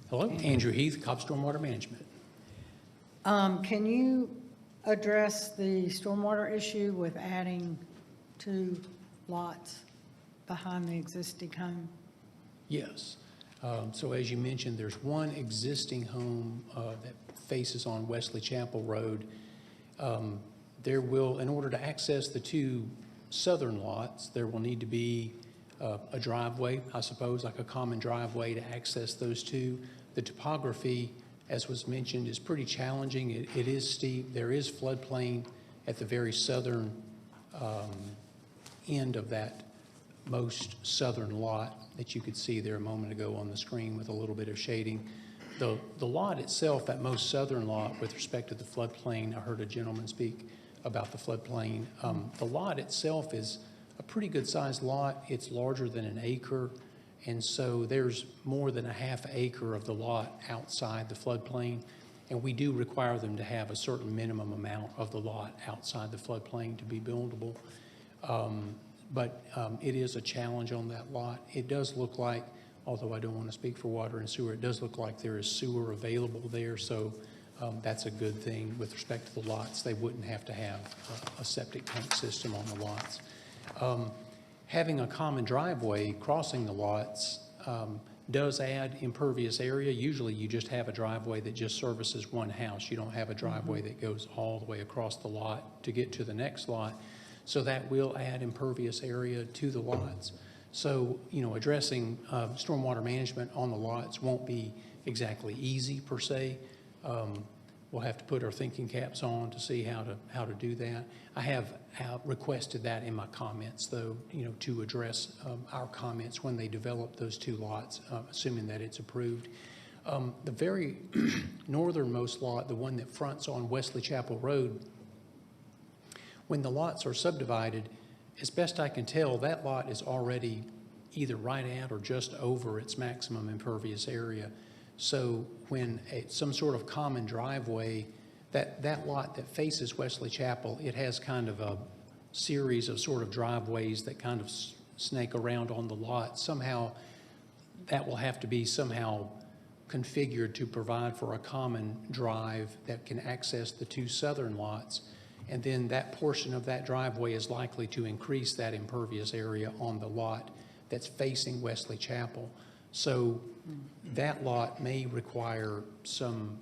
Hello, Andrew Heath, Cobb Stormwater Management. Can you address the stormwater issue with adding 2 lots behind the existing home? Yes. So as you mentioned, there's one existing home that faces on Wesley Chapel Road. There will, in order to access the 2 southern lots, there will need to be a driveway, I suppose, like a common driveway to access those 2. The topography, as was mentioned, is pretty challenging. It is steep. There is floodplain at the very southern end of that most southern lot that you could see there a moment ago on the screen with a little bit of shading. The lot itself, that most southern lot, with respect to the floodplain, I heard a gentleman speak about the floodplain. The lot itself is a pretty good sized lot. It's larger than an acre. And so there's more than a half acre of the lot outside the floodplain. And we do require them to have a certain minimum amount of the lot outside the floodplain to be buildable. But it is a challenge on that lot. It does look like, although I don't want to speak for water and sewer, it does look like there is sewer available there. So that's a good thing with respect to the lots. They wouldn't have to have a septic tank system on the lots. Having a common driveway crossing the lots does add impervious area. Usually you just have a driveway that just services one house. You don't have a driveway that goes all the way across the lot to get to the next lot. So that will add impervious area to the lots. So, addressing stormwater management on the lots won't be exactly easy per se. We'll have to put our thinking caps on to see how to do that. I have requested that in my comments, though, to address our comments when they develop those two lots, assuming that it's approved. The very northernmost lot, the one that fronts on Wesley Chapel Road, when the lots are subdivided, as best I can tell, that lot is already either right at or just over its maximum impervious area. So when some sort of common driveway, that lot that faces Wesley Chapel, it has kind of a series of sort of driveways that kind of snake around on the lot. Somehow that will have to be somehow configured to provide for a common drive that can access the two southern lots. And then that portion of that driveway is likely to increase that impervious area on the lot that's facing Wesley Chapel. So that lot may require some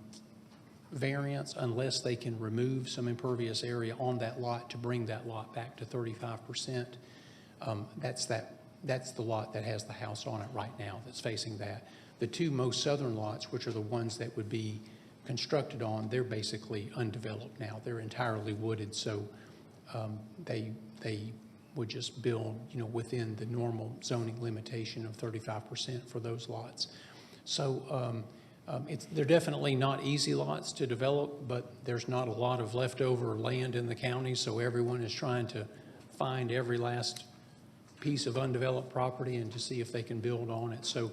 variance unless they can remove some impervious area on that lot to bring that lot back to 35%. That's the lot that has the house on it right now that's facing that. The two most southern lots, which are the ones that would be constructed on, they're basically undeveloped now. They're entirely wooded, so they would just build, within the normal zoning limitation of 35% for those lots. So they're definitely not easy lots to develop, but there's not a lot of leftover land in the county, so everyone is trying to find every last piece of undeveloped property and to see if they can build on it. So,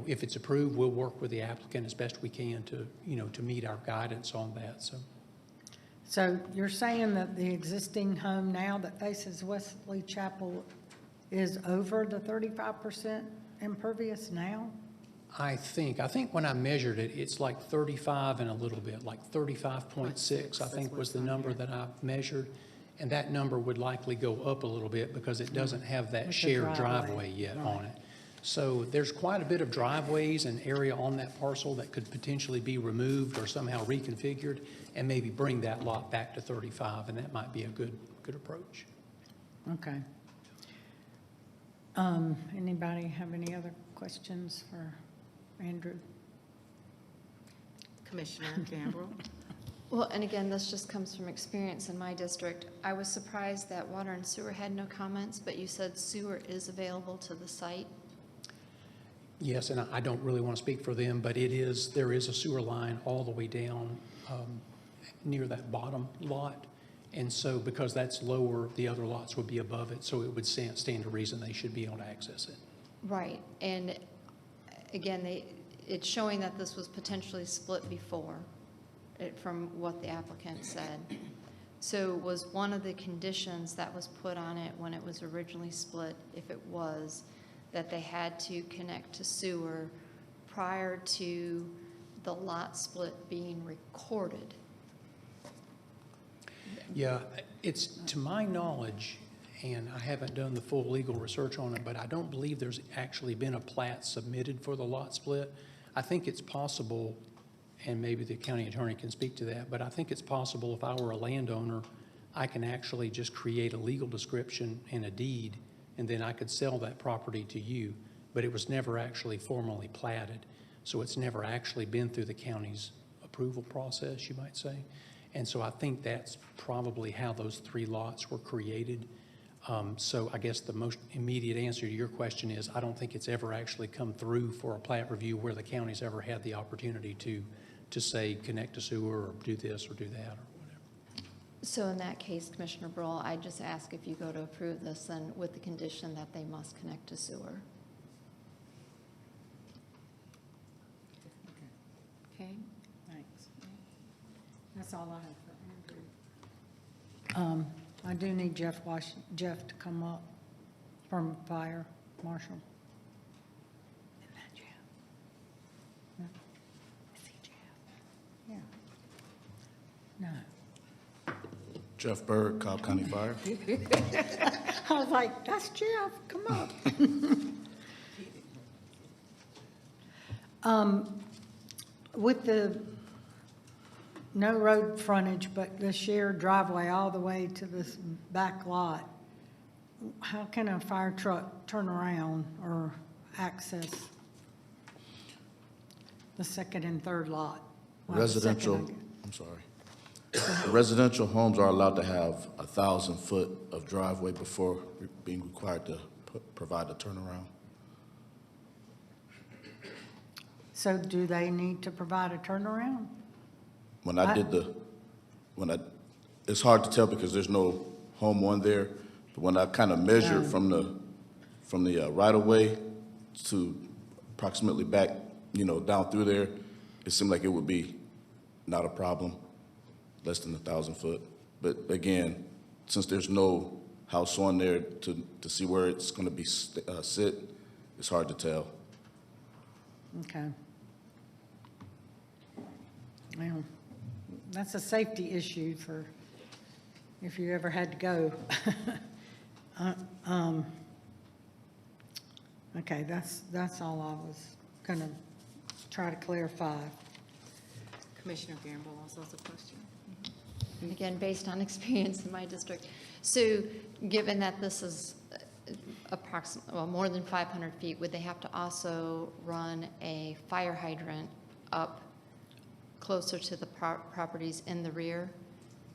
if it's approved, we'll work with the applicant as best we can to, to meet our guidance on that, so. So you're saying that the existing home now that faces Wesley Chapel is over the 35% impervious now? I think when I measured it, it's like 35 and a little bit, like 35.6, I think was the number that I measured. And that number would likely go up a little bit because it doesn't have that With the shared driveway. driveway yet Right. on it. So there's quite a bit of driveways and area on that parcel that could potentially be removed or somehow reconfigured and maybe bring that lot back to 35, and that might be a good approach. Okay. Anybody have any other questions for Andrew? Commissioner Gambrill? Well, and again, this just comes from experience in my district. I was surprised that water and sewer had no comments, but you said sewer is available to the site. Yes, and I don't really want to speak for them, but there is a sewer line all the way down near that bottom lot. And so because that's lower, the other lots would be above it, so it would stand to reason they should be able to access it. Right, and again, it's showing that this was potentially split before, from what the applicant said. So was one of the conditions that was put on it when it was originally split, if it was, that they had to connect to sewer prior to the lot split being recorded? Yeah, it's, to my knowledge, and I haven't done the full legal research on it, but I don't believe there's actually been a plat submitted for the lot split. I think it's possible, and maybe the county attorney can speak to that, but I think it's possible if I were a landowner, I can actually just create a legal description and a deed, and then I could sell that property to you, but it was never actually formally platted. So it's never actually been through the county's approval process, you might say. And so I think that's probably how those three lots were created. So I guess the most immediate answer to your question is I don't think it's ever actually come through for a plat review where the county's ever had the opportunity to say connect to sewer or do this or do that or whatever. So in that case, Commissioner Brull, I just ask if you go to approve this, then with the condition that they must connect to sewer. Okay. Thanks. That's all I have for Andrew. I do need Jeff to come up from Fire Marshal. Isn't that Jeff? No? Is he Jeff? Yeah. No. Jeff Berg, Cobb County Fire. I was like, that's Jeff, come up. With the no road frontage, but the shared driveway all the way to this back lot, how can a fire truck turn around or access the second and third lot? Well, the second, Residential, I'm sorry. Residential homes are allowed to have 1,000 foot of driveway before being required to provide a turnaround. So do they need to provide a turnaround? When I did it's hard to tell because there's no home on there, but when I kind of measured from the right of way to approximately back, down through there, it seemed like it would be not a problem, less than 1,000 foot. But again, since there's no house on there to see where it's going to be sit, it's hard to tell. Okay. Well, that's a safety issue for if you ever had to go. Okay, that's all I was gonna try to clarify. Commissioner Gamble also has a question. And again, based on experience in my district. So given that this is approximately, well, more than 500 feet, would they have to also run a fire hydrant up closer to the properties in the rear?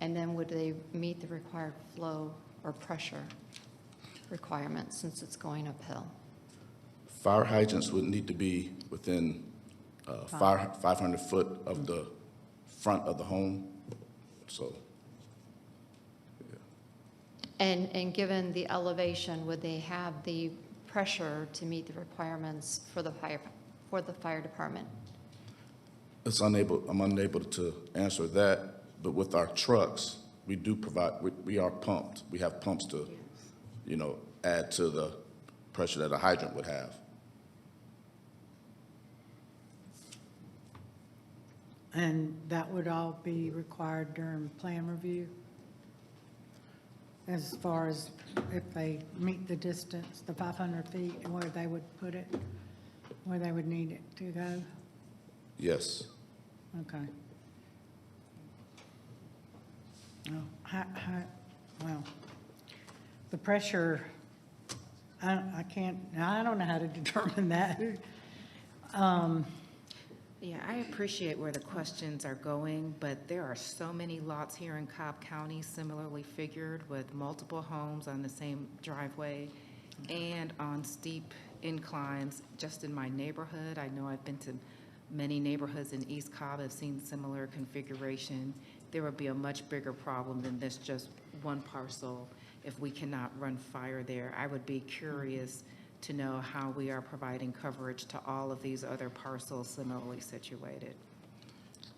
And then would they meet the required flow or pressure requirements since it's going uphill? Fire hydrants would need to be within 500 foot of the front of the home, so. And given the elevation, would they have the pressure to meet the requirements for the fire department? I'm unable to answer that, but with our trucks, we do provide, we are pumped. We have pumps to, add to the pressure that a hydrant would have. And that would all be required during plan review? As far as if they meet the distance, the 500 feet, and where they would put it, where they would need it to go? Yes. Okay. Oh, well, the pressure, I don't know how to determine that. Yeah, I appreciate where the questions are going, but there are so many lots here in Cobb County similarly figured with multiple homes on the same driveway and on steep inclines. Just in my neighborhood, I know I've been to many neighborhoods in East Cobb, have seen similar configuration. There would be a much bigger problem than this just one parcel if we cannot run fire there. I would be curious to know how we are providing coverage to all of these other parcels similarly situated.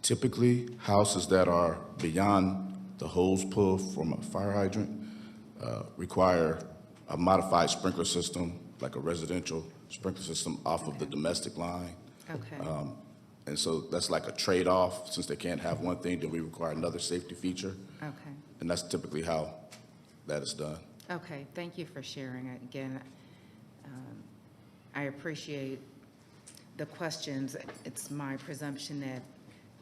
Typically, houses that are beyond the hose pull from a fire hydrant require a modified sprinkler system, like a residential sprinkler system off of the domestic line. Okay. And so that's like a trade-off. Since they can't have one thing, then we require another safety feature. Okay. And that's typically how that is done. Okay, thank you for sharing. Again, I appreciate the questions. It's my presumption that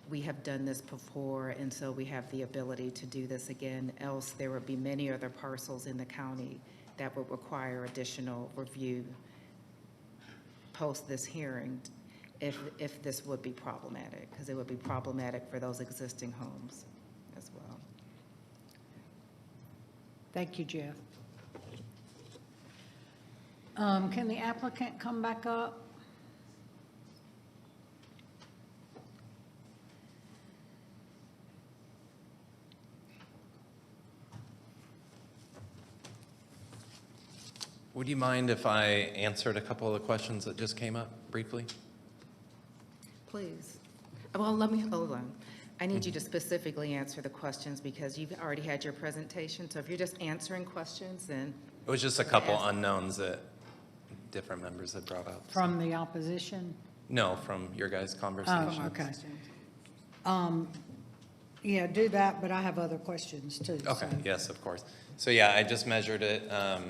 we have done this before, and so we have the ability to do this again. Else, there would be many other parcels in the county that would require additional review post this hearing if this would be problematic, because it would be problematic for those existing homes as well. Thank you, Jeff. Can the applicant come back up? Would you mind if I answered a couple of the questions that just came up briefly? Please. Well, let me, hold on. I need you to specifically answer the questions because you've already had your presentation. So if you're just answering questions, then. It was just a couple unknowns that different members had brought up. From the opposition? No, from your guys' conversation. Oh, okay. Yeah, do that, but I have other questions too. Okay, so. yes, of course. So yeah, I just measured it.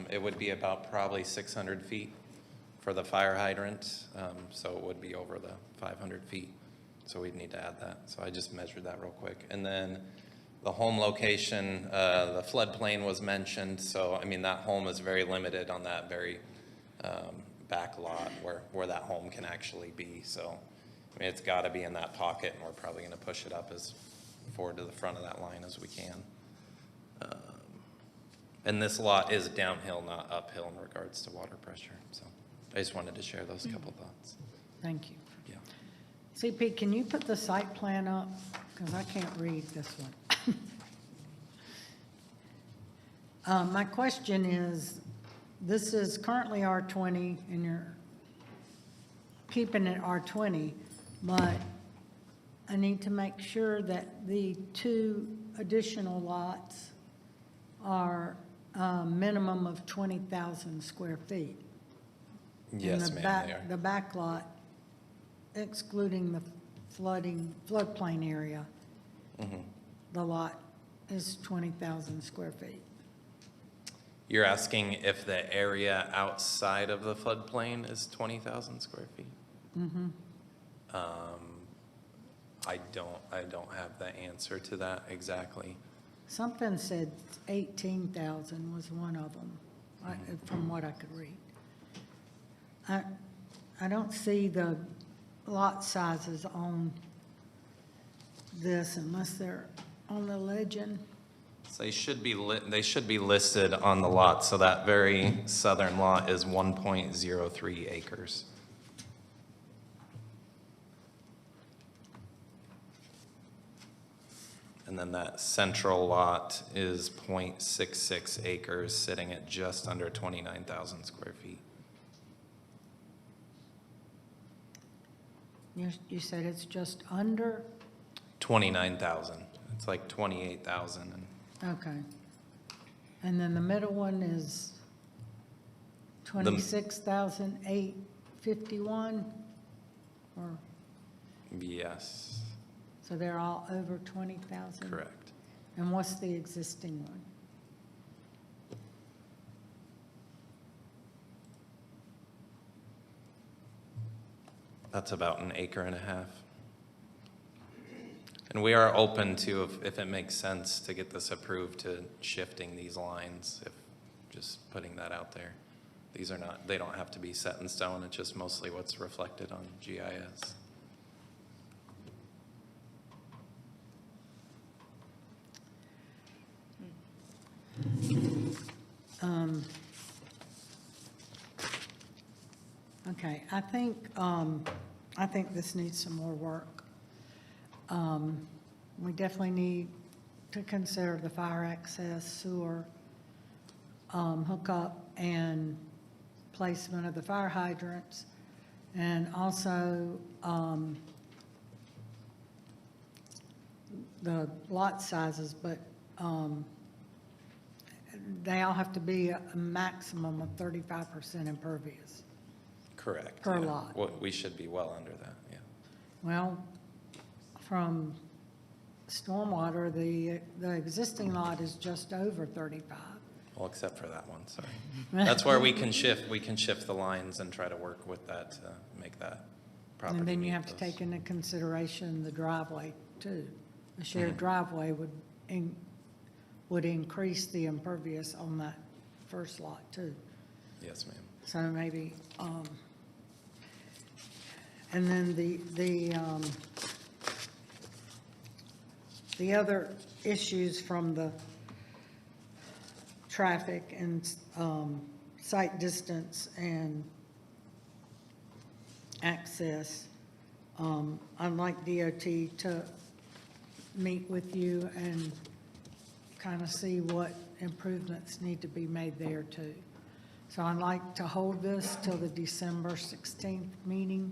It would be about probably 600 feet for the fire hydrant. So it would be over the 500 feet. So we'd need to add that. So I just measured that real quick. And then The home location, the floodplain was mentioned, so, I mean, that home is very limited on that very back lot where that home can actually be, so, I mean, it's gotta be in that pocket, and we're probably gonna push it up as forward to the front of that line as we can. And this lot is downhill, not uphill in regards to water pressure, so I just wanted to share those couple thoughts. Thank you. Yeah. CP, can you put the site plan up? Because I can't read this one. My question is, this is currently R20, and you're keeping it R20, but I need to make sure that the 2 additional lots are a minimum of 20,000 square feet. Yes, And ma'am, they are. the back lot, excluding the floodplain area, the lot is 20,000 square feet. You're asking if the area outside of the floodplain is 20,000 square feet? I don't have the answer to that exactly. Something said 18,000 was one of them, from what I could read. I don't see the lot sizes on this unless they're on the legend. So they should be listed on the lot, so that very southern lot is 1.03 acres. And then that central lot is 0.66 acres, sitting at just under 29,000 square feet. You said it's just under? 29,000. It's like 28,000. Okay. And then the middle one is 26,851? Or, Yes, so they're all over 20,000? correct. And what's the existing one? That's about an acre and a half. And we are open to, if it makes sense, to get this approved, to shifting these lines, if, just putting that out there. These are not, they don't have to be set in stone, it's just mostly what's reflected on GIS. Okay, I think this needs some more work. We definitely need to consider the fire access, sewer, hookup, and placement of the fire hydrants, and also the lot sizes, but they all have to be a maximum of 35% impervious. Correct. Per yeah. lot. Well, we should be well under that, yeah. Well, from stormwater, the existing lot is just over 35. Well, except for that one, sorry. That's where we can shift the lines and try to work with that to make that property And then you meet have to those. take into consideration the driveway too. A shared driveway would increase the impervious on that first lot too. Yes, ma'am. So maybe, and then the other issues from the traffic and site distance and access, I'd like DOT to meet with you and kind of see what improvements need to be made there too. So I'd like to hold this till the December 16th meeting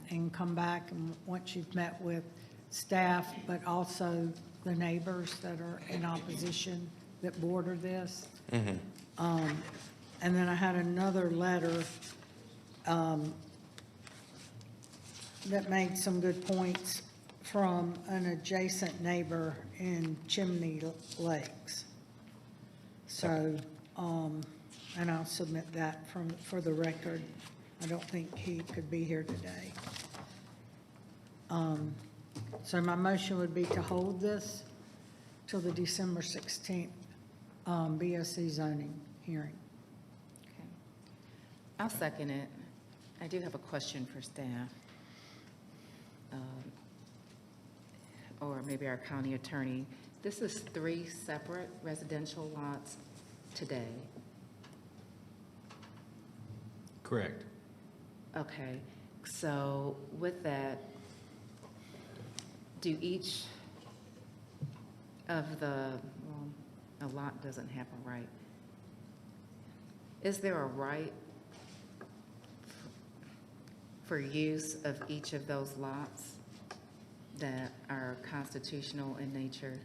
and come back, and once you've met with staff, but also the neighbors that are in opposition that border this. And then I had another letter that made some good points from an adjacent neighbor in Chimney Lakes. So, and I'll submit that for the record. I don't think he could be here today. So my motion would be to hold this till the December 16th BOC zoning hearing. Okay. I'll second it. I do have a question for staff. Or maybe our county attorney. This is 3 separate residential lots today. Correct. Okay, so with that, do each of the, well, a lot doesn't have a right. Is there a right for use of each of those lots that are constitutional in nature?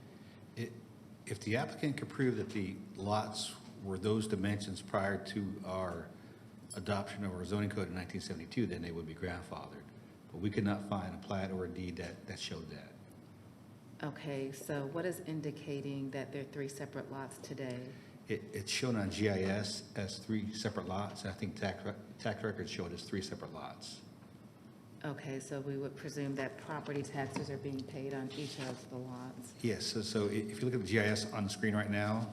If the applicant could prove that the lots were those dimensions prior to our adoption of our zoning code in 1972, then they would be grandfathered. But we could not find a plat or a deed that showed that. Okay, so what is indicating that there are 3 separate lots today? It's shown on GIS as 3 separate lots, and I think tax records show it as 3 separate lots. Okay, so we would presume that property taxes are being paid on each of the lots. Yes, so if you look at the GIS on the screen right now,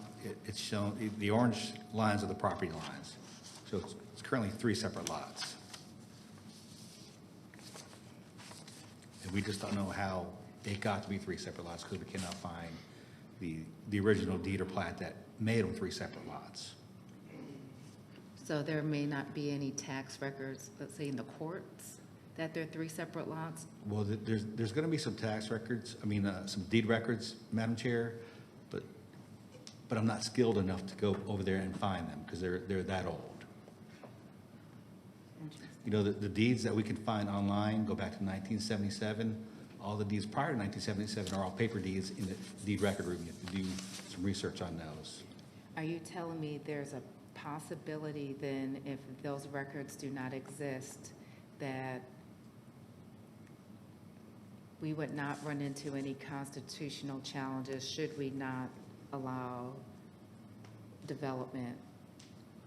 it's shown, the orange lines are the property lines. So it's currently 3 separate lots. And we just don't know how it got to be 3 separate lots because we cannot find the original deed or plat that made them 3 separate lots. So there may not be any tax records, let's say in the courts, that there are 3 separate lots? Well, there's going to be some tax records, some deed records, Madam Chair, but I'm not skilled enough to go over there and find them because they're that old. You know, the deeds that we can find online go back to 1977. All the deeds prior to 1977 are all paper deeds in the deed record room. You have to do some research on those. Are you telling me there's a possibility then, if those records do not exist, that we would not run into any constitutional challenges should we not allow development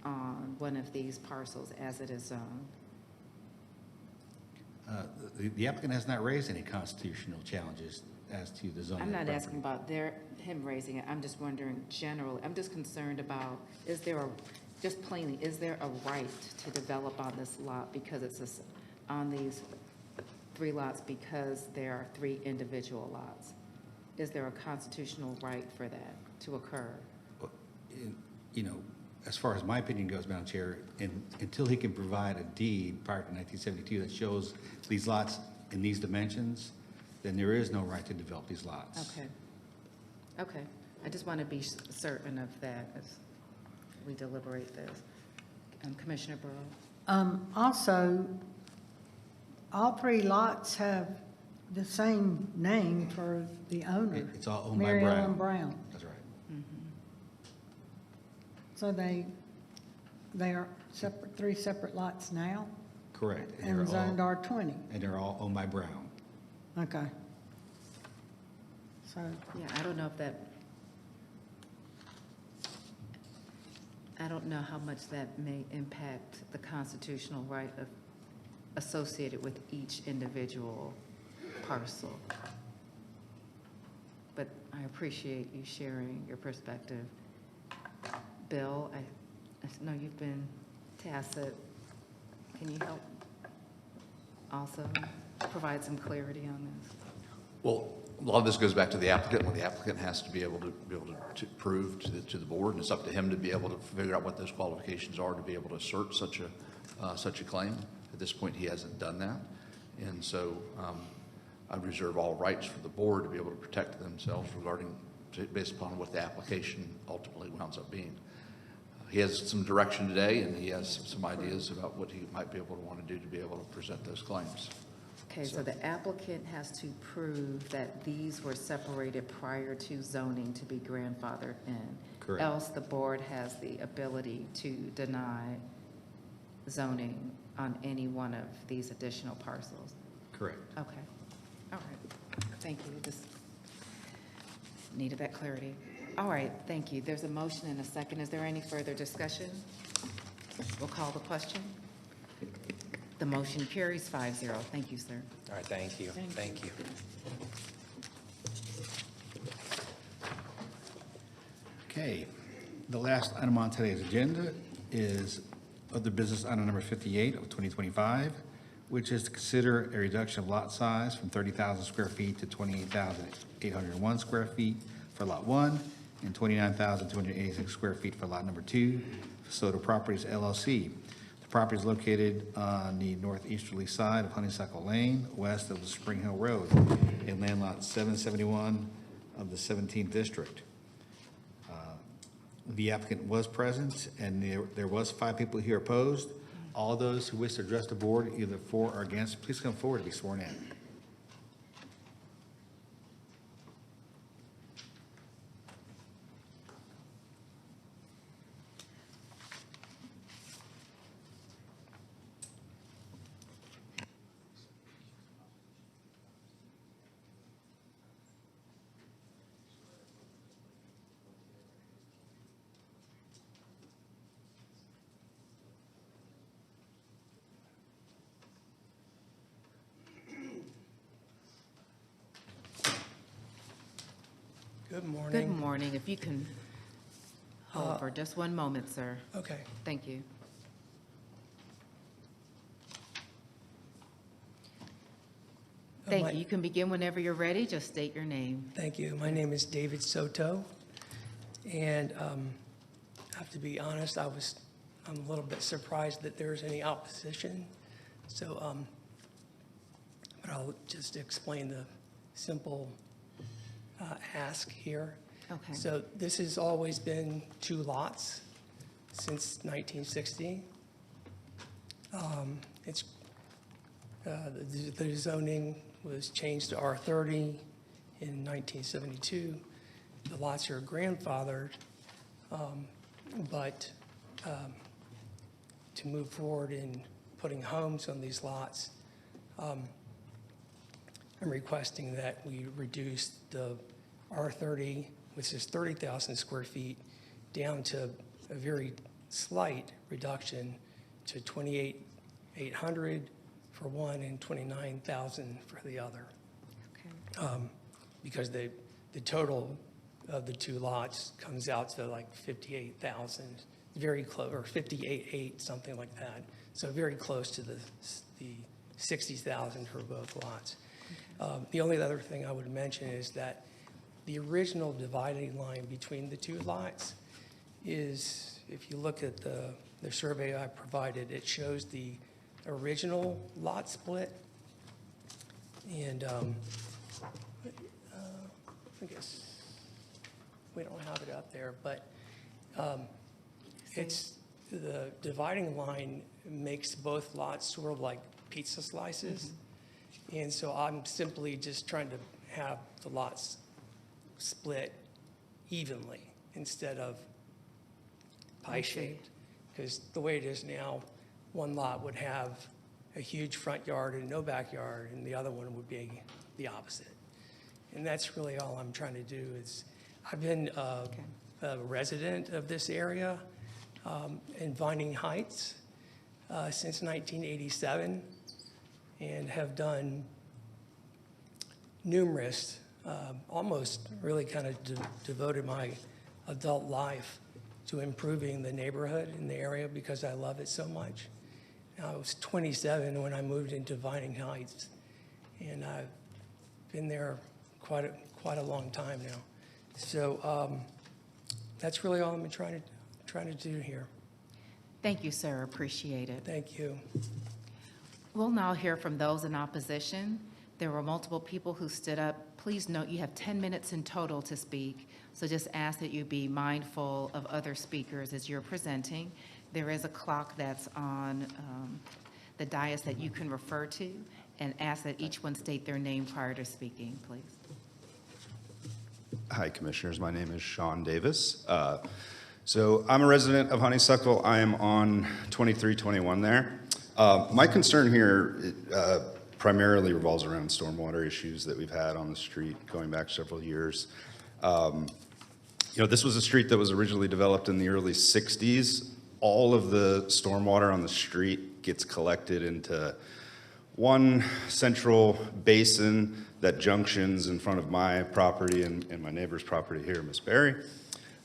on one of these parcels as it is zoned? The applicant has not raised any constitutional challenges as to the zoning. I'm not of the asking about him raising it. I'm just wondering generally. I'm just concerned about, is there a right to develop on this lot because it's on these 3 lots because there are 3 individual lots? Is there a constitutional right for that to occur? You know, as far as my opinion goes, Madam Chair, until he can provide a deed prior to 1972 that shows these lots in these dimensions, then there is no right to develop these lots. Okay. Okay. I just want to be certain of that as we deliberate this. Commissioner Burrow? Also, all 3 lots have the same name for the owner. It's all owned by Mary Brown. Ellen Brown. That's right. So they are separate, 3 separate lots now Correct. and zoned R20. And they're all owned by Brown. Okay. So, Yeah, I don't know if that, I don't know how much that may impact the constitutional right associated with each individual parcel. But I appreciate you sharing your perspective. Bill, I know you've been tacit. Can you help also provide some clarity on this? Well, a lot of this goes back to the applicant, when the applicant has to be able to prove to the board, and it's up to him to be able to figure out what those qualifications are to be able to assert such a claim. At this point, he hasn't done that, and so I reserve all rights for the board to be able to protect themselves based upon what the application ultimately winds up being. He has some direction today, and he has some ideas about what he might be able to want to do to be able to present those claims. Okay, so the applicant has to prove that these were separated prior to zoning to be grandfathered in. Correct. Else the board has the ability to deny zoning on any one of these additional parcels. Correct. Okay, all right, thank you, just needed that clarity. All right, thank you. There's a motion and a second. Is there any further discussion? We'll call the question. The motion carries 5-0. Thank you, sir. All right, thank you. Thank you. Okay, the last item on today's agenda is other business item number 58 of 2025, which is to consider a reduction of lot size from 30,000 square feet to 28,801 square feet for Lot 1 and 29,286 square feet for Lot number 2, Soto Properties LLC. The property is located on the northeasterly side of Honeysuckle Lane, west of the Spring Hill Road, in land lot 771 of the 17th District. The applicant was present, and there was 5 people here opposed. All those who wish to address the board, either for or against, please come forward to be sworn in. Good morning. Good morning. If you can hold for just one moment, sir. Okay. Thank you. Thank you. You can begin whenever you're ready. Just state your name. Thank you. My name is David Soto, and I have to be honest, I'm a little bit surprised that there's any opposition. So, but I'll just explain the simple ask here. Okay. So this has always been 2 lots since 1960. The zoning was changed to R30 in 1972. The lots are grandfathered, but to move forward in putting homes on these lots, I'm requesting that we reduce the R30, which is 30,000 square feet, down to a very slight reduction to 28,800 for one and 29,000 for the other. Okay. Because the total of the 2 lots comes out to like 58,000, very close, or 58.8, something like that. So very close to the 60,000 for both lots. The only other thing I would mention is that the original dividing line between the 2 lots is, if you look at the survey I provided, it shows the original lot split. And I guess we don't have it up there, but it's the dividing line makes both lots sort of like pizza slices. And so I'm simply just trying to have the lots split evenly instead of pie-shaped. Because the way it is now, one lot would have a huge front yard and no backyard, and the other one would be the opposite. And that's really all I'm trying to do is, I've been a resident of this area in Vining Heights since 1987, and have done numerous, almost really kind of devoted my adult life to improving the neighborhood in the area because I love it so much. I was 27 when I moved into Vining Heights, and I've been there quite a long time now. So that's really all I'm trying to do here. Thank you, sir. Appreciate it. Thank you. We'll now hear from those in opposition. There were multiple people who stood up. Please note you have 10 minutes in total to speak, so just ask that you be mindful of other speakers as you're presenting. There is a clock that's on the dais that you can refer to, and ask that each one state their name prior to speaking, please. Hi, Commissioners. My name is Sean Davis. So I'm a resident of Honeysuckle. I am on 2321 there. My concern here primarily revolves around stormwater issues that we've had on the street going back several years. This was a street that was originally developed in the early 60s. All of the stormwater on the street gets collected into one central basin that junctions in front of my property and my neighbor's property here, Miss Berry.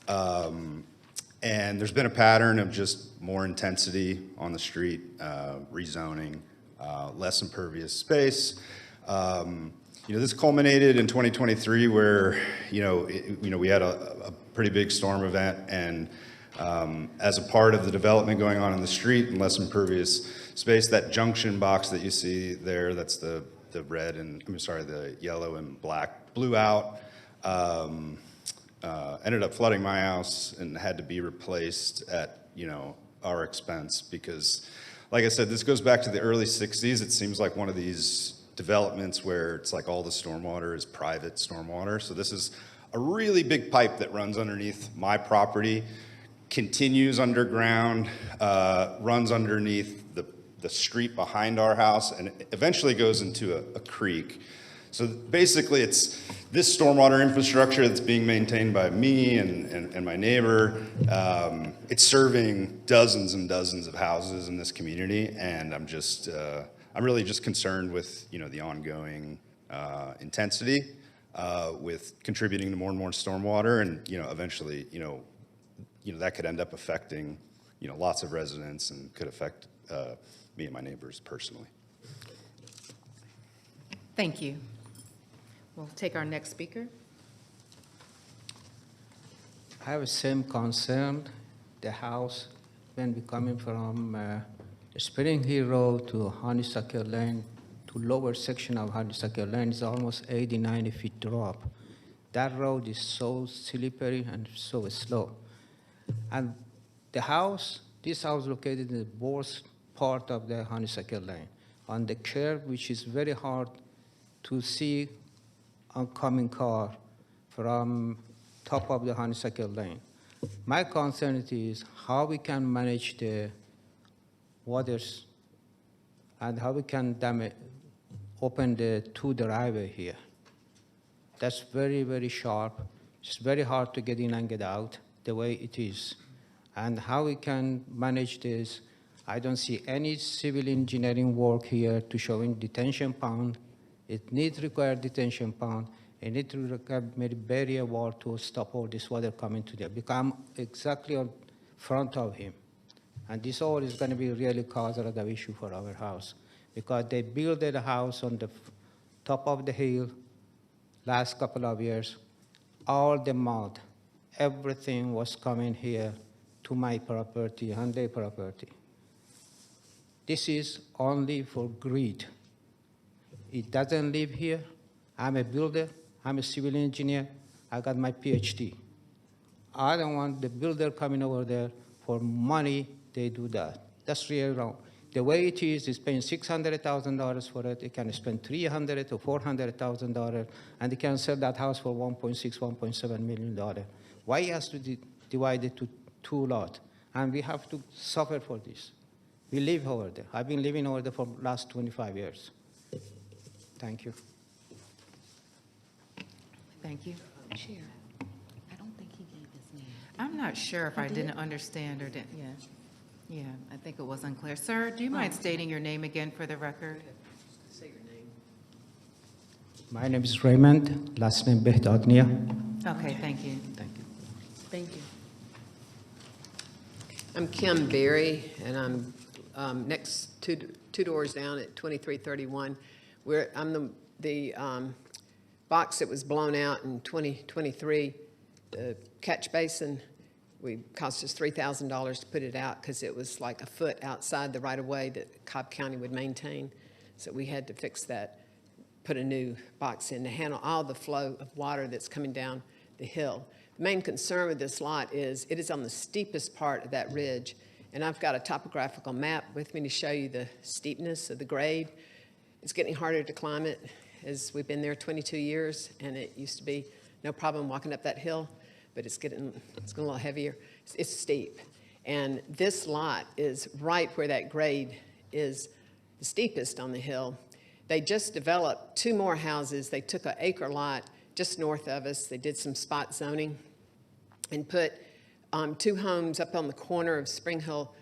And there's been a pattern of just more intensity on the street, rezoning, less impervious space. This culminated in 2023 where, we had a pretty big storm event, and as a part of the development going on in the street and less impervious space, that junction box that you see there, that's the red and, the yellow and black, blew out, ended up flooding my house and had to be replaced at, our expense because, like I said, this goes back to the early 60s. It seems like one of these developments where it's like all the stormwater is private stormwater. So this is a really big pipe that runs underneath my property, continues underground, runs underneath the street behind our house, and it eventually goes into a creek. So basically, it's this stormwater infrastructure that's being maintained by me and my neighbor. It's serving dozens and dozens of houses in this community, and I'm really just concerned with the ongoing intensity with contributing to more and more stormwater, and eventually that could end up affecting lots of residents and could affect me and my neighbors personally. Thank you. We'll take our next speaker. I have the same concern. The house, when we coming from Spring Hill Road to Honeysuckle Lane, to lower section of Honeysuckle Lane is almost 80, 90 feet drop. That road is so slippery and so slow. And this house located in the worst part of the Honeysuckle Lane, on the curve, which is very hard to see oncoming car from top of the Honeysuckle Lane. My concern is how we can manage the waters and how we can open the two driveway here. That's very, very sharp. It's very hard to get in and get out the way it is. And how we can manage this, I don't see any civil engineering work here to showing detention pond. It needs require detention pond. It needs to require maybe barrier wall to stop all this water coming to there. Because I'm exactly on front of him. And this all is going to be really cause a lot of issue for our house. Because they built the house on the top of the hill last couple of years. All the mud, everything was coming here to my property and their property. This is only for greed. It doesn't live here. I'm a builder. I'm a civil engineer. I got my PhD. I don't want the builder coming over there for money. They do that. That's really wrong. The way it is paying $600,000 for it. It can spend $300,000 to $400,000, and they can sell that house for $1.6, $1.7 million. Why he has to divide it to two lots? And we have to suffer for this. We live over there. I've been living over there for the last 25 years. Thank you. Thank you. Chair, I don't think he gave his name. I'm not sure if I didn't understand or didn't, yeah, I think it was unclear. Sir, do you mind stating your name again for the record? Say your name. My name is Raymond, last name Behtadnia. Okay, thank you. Thank you. Thank you. I'm Kim Berry, and I'm next two doors down at 2331. I'm the box that was blown out in 2023, the catch basin. It cost us $3,000 to put it out because it was like a foot outside the right-of-way that Cobb County would maintain. So we had to fix that, put a new box in to handle all the flow of water that's coming down the hill. The main concern with this lot is it is on the steepest part of that ridge, and I've got a topographical map with me to show you the steepness of the grade. It's getting harder to climb it, as we've been there 22 years, and it used to be no problem walking up that hill, but it's getting a little heavier. It's steep. And this lot is right where that grade is the steepest on the hill. They just developed two more houses. They took an acre lot just north of us. They did some spot zoning and put two homes up on the corner of Spring Hill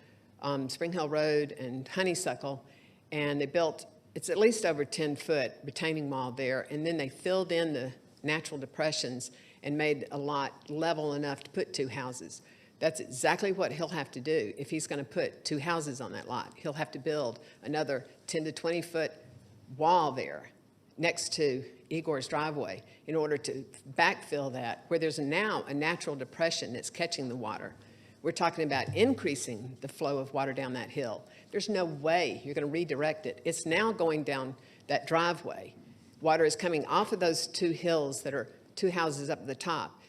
Road and Honeysuckle, and they built, it's at least over 10-foot retaining wall there, and then they filled in the natural depressions and made a lot level enough to put 2 houses. That's exactly what he'll have to do if he's going to put 2 houses on that lot. He'll have to build another 10 to 20-foot wall there next to Igor's driveway in order to backfill that, where there's now a natural depression that's catching the water. We're talking about increasing the flow of water down that hill. There's no way you're going to redirect it. It's now going down that driveway. Water is coming off of those 2 hills that are 2 houses up at the top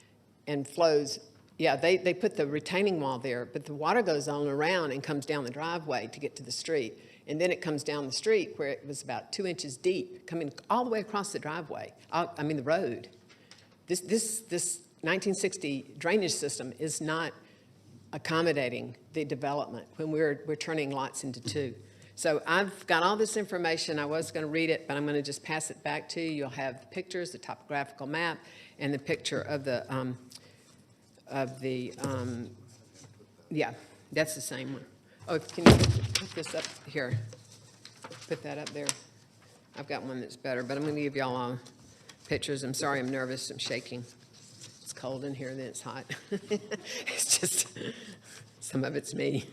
and flows. Yeah, they put the retaining wall there, but the water goes on around and comes down the driveway to get to the street. And then it comes down the street where it was about 2 inches deep, coming all the way across the driveway, the road. This 1960 drainage system is not accommodating the development when we're turning lots into 2. So I've got all this information. I was going to read it, but I'm going to just pass it back to you. You'll have the pictures, the topographical map, and the picture of yeah, that's the same one. Oh, can you put this up here? Put that up there. I've got one that's better, but I'm going to give y'all all pictures. I'm sorry, I'm nervous. I'm shaking. It's cold in here, then it's hot. It's just, some of it's me.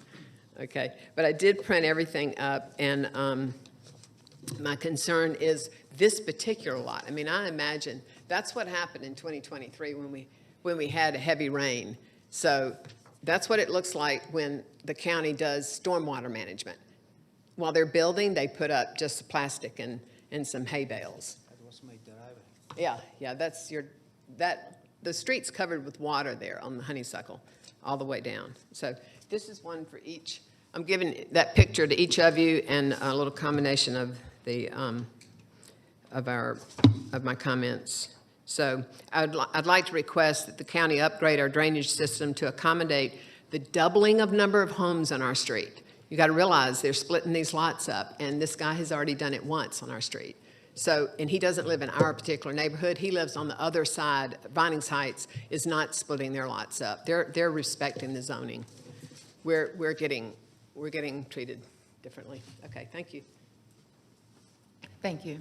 Okay, but I did print everything up, and my concern is this particular lot. I mean, I imagine that's what happened in 2023 when we had a heavy rain. So that's what it looks like when the county does stormwater management. While they're building, they put up just plastic and some hay bales. That was my driveway. Yeah, the street's covered with water there on the honeysuckle all the way down. So this is one for each. I'm giving that picture to each of you and a little combination of the of my comments. So I'd like to request that the county upgrade our drainage system to accommodate the doubling of number of homes on our street. You got to realize they're splitting these lots up, and this guy has already done it once on our street. So, and he doesn't live in our particular neighborhood. He lives on the other side. Vinings Heights is not splitting their lots up. They're respecting the zoning. We're getting treated differently. Okay, thank you. Thank you.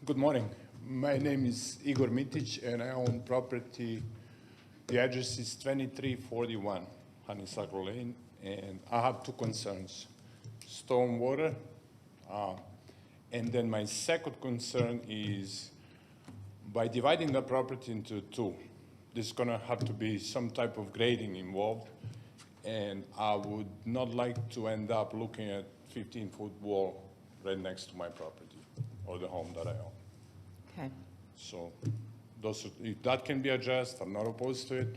Good morning. My name is Igor Mitic, and I own property. The address is 2341 Honeysuckle Lane, and I have 2 concerns: stormwater, and then my second concern is by dividing the property into 2, there's going to have to be some type of grading involved, and I would not like to end up looking at 15-foot wall right next to my property or the home that I own. Okay. So if that can be addressed, I'm not opposed to it,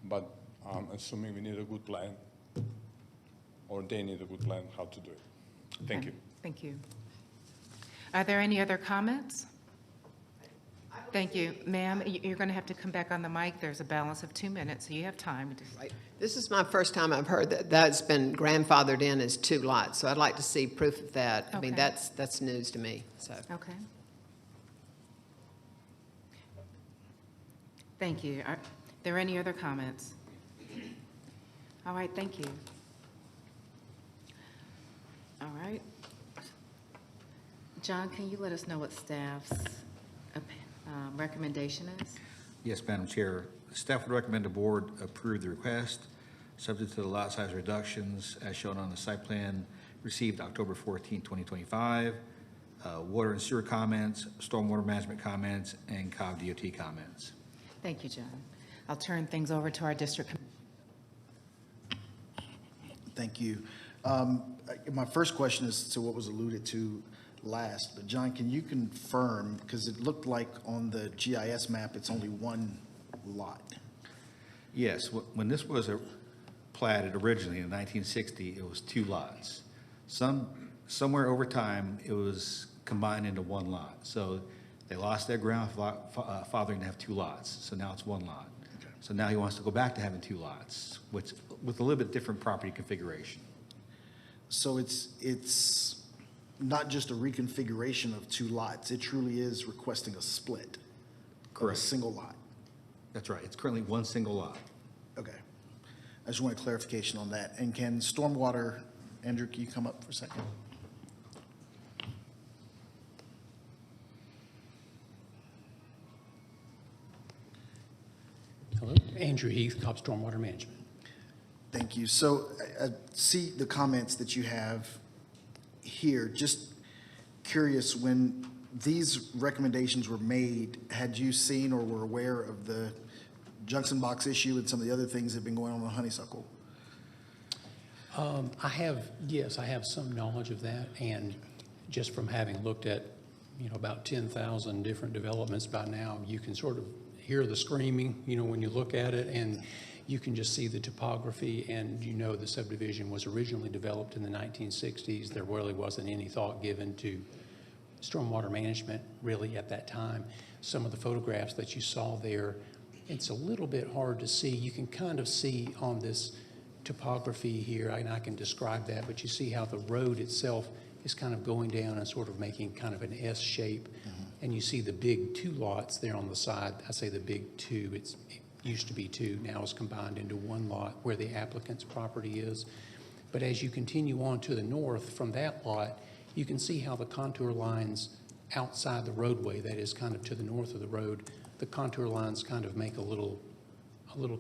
but I'm assuming we need a good plan, or they need a good plan how to do it. Thank you. Thank you. Are there any other comments? Thank you. Ma'am, you're going to have to come back on the mic. There's a balance of 2 minutes, so you have time. Right. This is my first time I've heard that that's been grandfathered in as 2 lots, so I'd like to see proof of that. I mean, Okay. that's news to me, so. Okay. Thank you. Are there any other comments? All right, thank you. All right. John, can you let us know what staff's recommendation is? Yes, Madam Chair. Staff would recommend the board approve the request, subject to the lot size reductions as shown on the site plan received October 14, 2025, water and sewer comments, stormwater management comments, and Cobb DOT comments. Thank you, John. I'll turn things over to our district. Thank you. My first question is to what was alluded to last, but John, can you confirm, because it looked like on the GIS map, it's only 1 lot? Yes, when this was platted originally in 1960, it was 2 lots. Somewhere over time, it was combined into 1 lot. So they lost their grandfathering to have 2 lots, so now it's 1 lot. Okay. So now he wants to go back to having 2 lots, with a little bit different property configuration. So it's not just a reconfiguration of 2 lots, it truly is requesting a split. Correct. Of a single lot. That's right, it's currently 1 single lot. Okay. I just want a clarification on that. And can stormwater, Andrew, can you come up for a second? Andrew Heath, Cobb Stormwater Management. Thank you. So I see the comments that you have here. Just curious, when these recommendations were made, had you seen or were aware of the junction box issue and some of the other things that have been going on in Honeysuckle? Yes, I have some knowledge of that, and just from having looked at, about 10,000 different developments by now, you can sort of hear the screaming, when you look at it, and you can just see the topography, and the subdivision was originally developed in the 1960s. There really wasn't any thought given to stormwater management really at that time. Some of the photographs that you saw there, it's a little bit hard to see. You can kind of see on this topography here, and I can describe that, but you see how the road itself is kind of going down and sort of making kind of an S shape. And you see the big two lots there on the side. I say the big two, it used to be two, now it's combined into one lot where the applicant's property is. But as you continue on to the north from that lot, you can see how the contour lines outside the roadway, that is kind of to the north of the road, the contour lines kind of make a little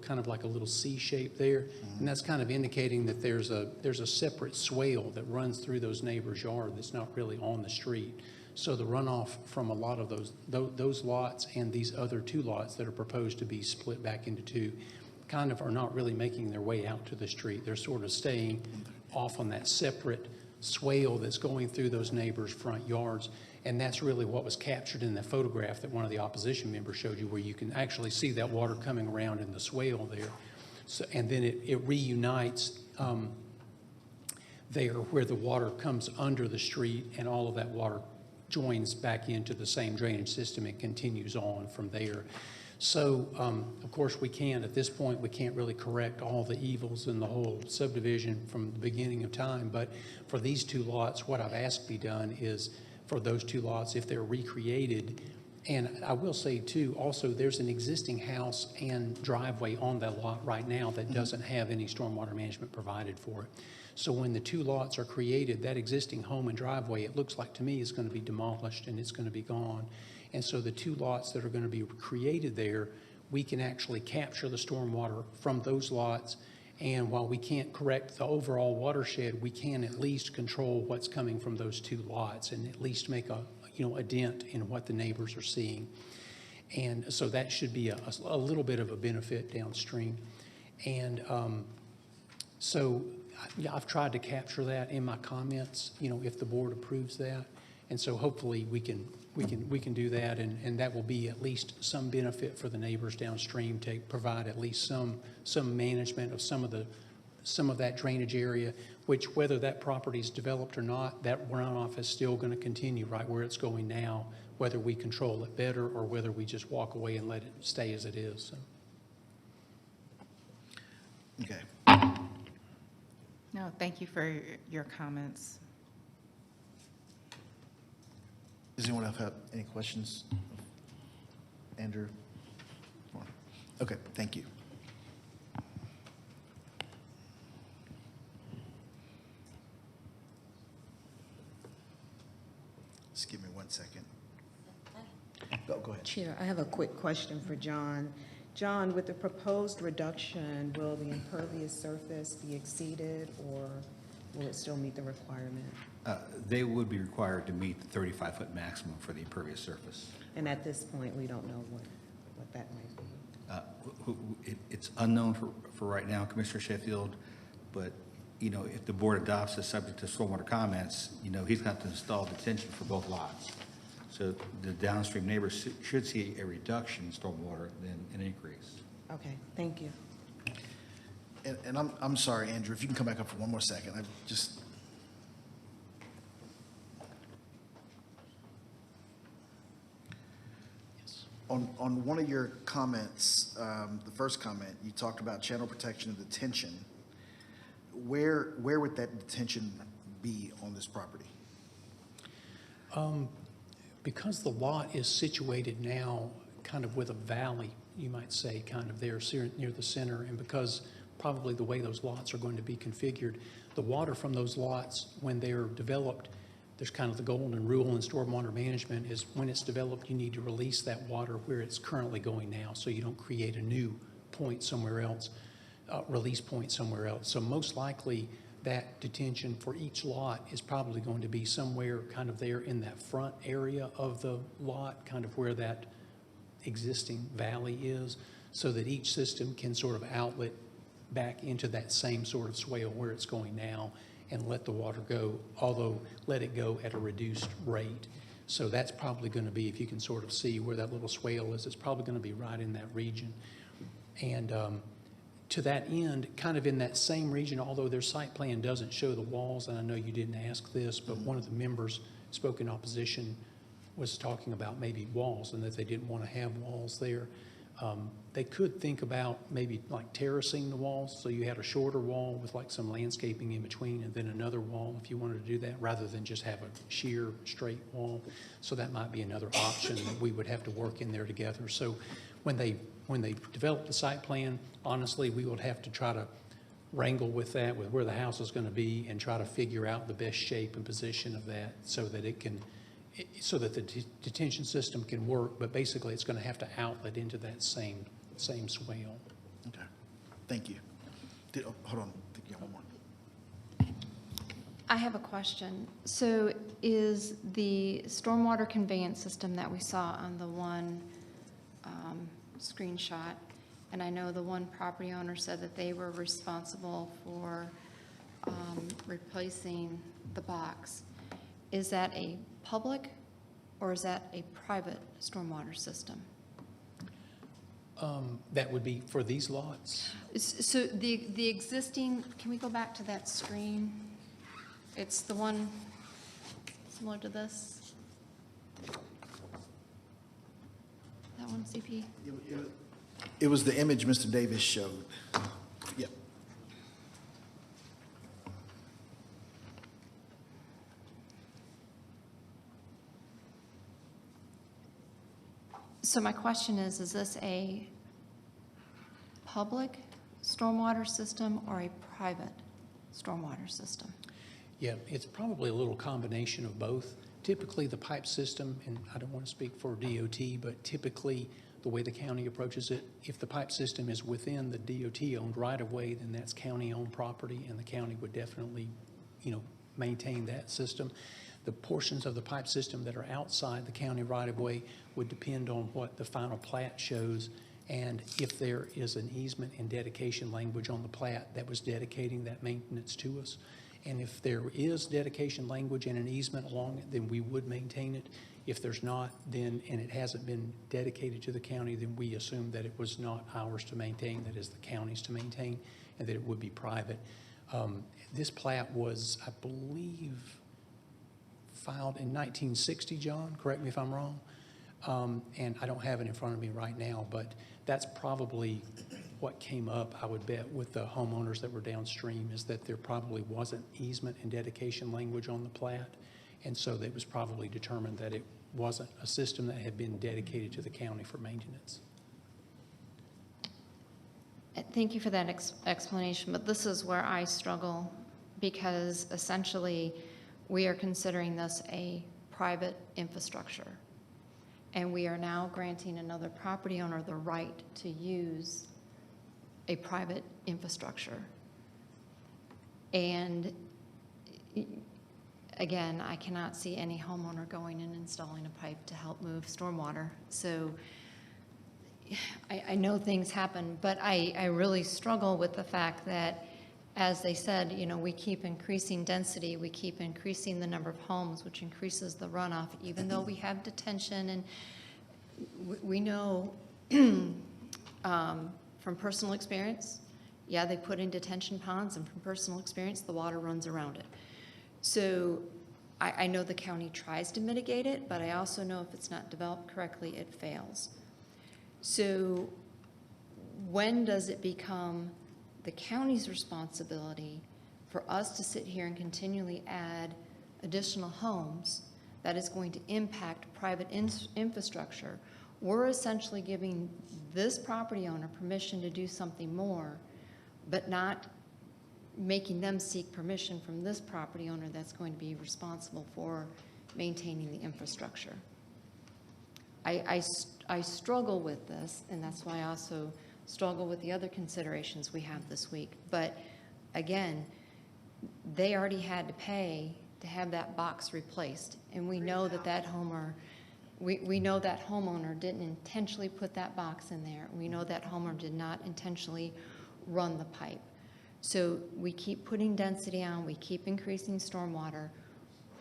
kind of like a little C shape there. And that's kind of indicating that there's a separate swale that runs through those neighbors' yard that's not really on the street. So the runoff from a lot of those lots and these other two lots that are proposed to be split back into two kind of are not really making their way out to the street. They're sort of staying off on that separate swale that's going through those neighbors' front yards. And that's really what was captured in the photograph that one of the opposition members showed you, where you can actually see that water coming around in the swale there. So, and then it reunites there where the water comes under the street, and all of that water joins back into the same drainage system and continues on from there. So, of course, at this point, we can't really correct all the evils in the whole subdivision from the beginning of time. But for these two lots, what I've asked be done is, for those two lots, if they're recreated, and I will say too, also, there's an existing house and driveway on that lot right now that doesn't have any stormwater management provided for it. So when the two lots are created, that existing home and driveway, it looks like to me, is going to be demolished and it's going to be gone. And so the two lots that are going to be created there, we can actually capture the stormwater from those lots. And while we can't correct the overall watershed, we can at least control what's coming from those two lots and at least make a dent in what the neighbors are seeing. And so that should be a little bit of a benefit downstream. And so I've tried to capture that in my comments, if the board approves that. And so hopefully we can do that, and that will be at least some benefit for the neighbors downstream to provide at least some management of some of that drainage area, which, whether that property is developed or not, that runoff is still going to continue right where it's going now, whether we control it better or whether we just walk away and let it stay as it is. So. Okay. No, thank you for your comments. Does anyone else have any questions? Andrew? Okay, thank you. Just give me 1 second. Go ahead. Chair, I have a quick question for John. John, with the proposed reduction, will the impervious surface be exceeded, or will it still meet the requirement? They would be required to meet the 35-foot maximum for the impervious surface. And at this point, we don't know what that might be. It's unknown for right now, Commissioner Sheffield, but, if the board adopts this subject to stormwater comments, he's got to install detention for both lots. So the downstream neighbors should see a reduction in stormwater than an increase. Okay, thank you. And I'm sorry, Andrew, if you can come back up for 1 more second. I just... On one of your comments, the first comment, you talked about channel protection and detention. Where would that detention be on this property? Because the lot is situated now kind of with a valley, you might say, kind of there near the center, and because probably the way those lots are going to be configured, the water from those lots, when they're developed, there's kind of the golden rule in stormwater management is when it's developed, you need to release that water where it's currently going now, so you don't create a new point somewhere else, release point somewhere else. So most likely, that detention for each lot is probably going to be somewhere kind of there in that front area of the lot, kind of where that existing valley is, so that each system can sort of outlet back into that same sort of swale where it's going now and let the water go, although let it go at a reduced rate. So that's probably going to be, if you can sort of see where that little swale is, it's probably going to be right in that region. And to that end, kind of in that same region, although their site plan doesn't show the walls, and I know you didn't ask this, but one of the members spoke in opposition was talking about maybe walls and that they didn't want to have walls there. They could think about maybe like terracing the walls, so you had a shorter wall with like some landscaping in between and then another wall if you wanted to do that, rather than just have a sheer straight wall. So that might be another option that we would have to work in there together. So when they develop the site plan, honestly, we would have to try to wrangle with that, with where the house is going to be, and try to figure out the best shape and position of that so that it can, so that the detention system can work, but basically it's going to have to outlet into that same swale. Okay, thank you. Hold on, I think you have one more. I have a question. So is the stormwater conveyance system that we saw on the one screenshot, and I know the one property owner said that they were responsible for replacing the box, is that a public or is that a private stormwater system? That would be for these lots? So the existing, can we go back to that screen? It's the one similar to this? That one, CP? It was the image Mr. Davis showed. Yep. So my question is this a public stormwater system or a private stormwater system? Yeah, it's probably a little combination of both. Typically, the pipe system, and I don't want to speak for DOT, but typically the way the county approaches it, if the pipe system is within the DOT-owned right-of-way, then that's county-owned property, and the county would definitely, maintain that system. The portions of the pipe system that are outside the county right-of-way would depend on what the final plat shows, and if there is an easement and dedication language on the plat that was dedicating that maintenance to us. And if there is dedication language and an easement along it, then we would maintain it. If there's not, then, and it hasn't been dedicated to the county, then we assume that it was not ours to maintain, that is the county's to maintain, and that it would be private. This plat was, I believe, filed in 1960, John, correct me if I'm wrong. And I don't have it in front of me right now, but that's probably what came up, I would bet, with the homeowners that were downstream, is that there probably wasn't easement and dedication language on the plat. And so it was probably determined that it wasn't a system that had been dedicated to the county for maintenance. Thank you for that explanation, but this is where I struggle, because essentially we are considering this a private infrastructure. And we are now granting another property owner the right to use a private infrastructure. And again, I cannot see any homeowner going and installing a pipe to help move stormwater. So I know things happen, but I really struggle with the fact that, as they said, we keep increasing density, we keep increasing the number of homes, which increases the runoff, even though we have detention. And we know from personal experience, yeah, they put in detention ponds, and from personal experience, the water runs around it. So I know the county tries to mitigate it, but I also know if it's not developed correctly, it fails. So when does it become the county's responsibility for us to sit here and continually add additional homes that is going to impact private infrastructure? We're essentially giving this property owner permission to do something more, but not making them seek permission from this property owner that's going to be responsible for maintaining the infrastructure. I struggle with this, and that's why I also struggle with the other considerations we have this week. But again, they already had to pay to have that box replaced. And we know that that we know that homeowner didn't intentionally put that box in there. We know that homeowner did not intentionally run the pipe. So we keep putting density on, we keep increasing stormwater.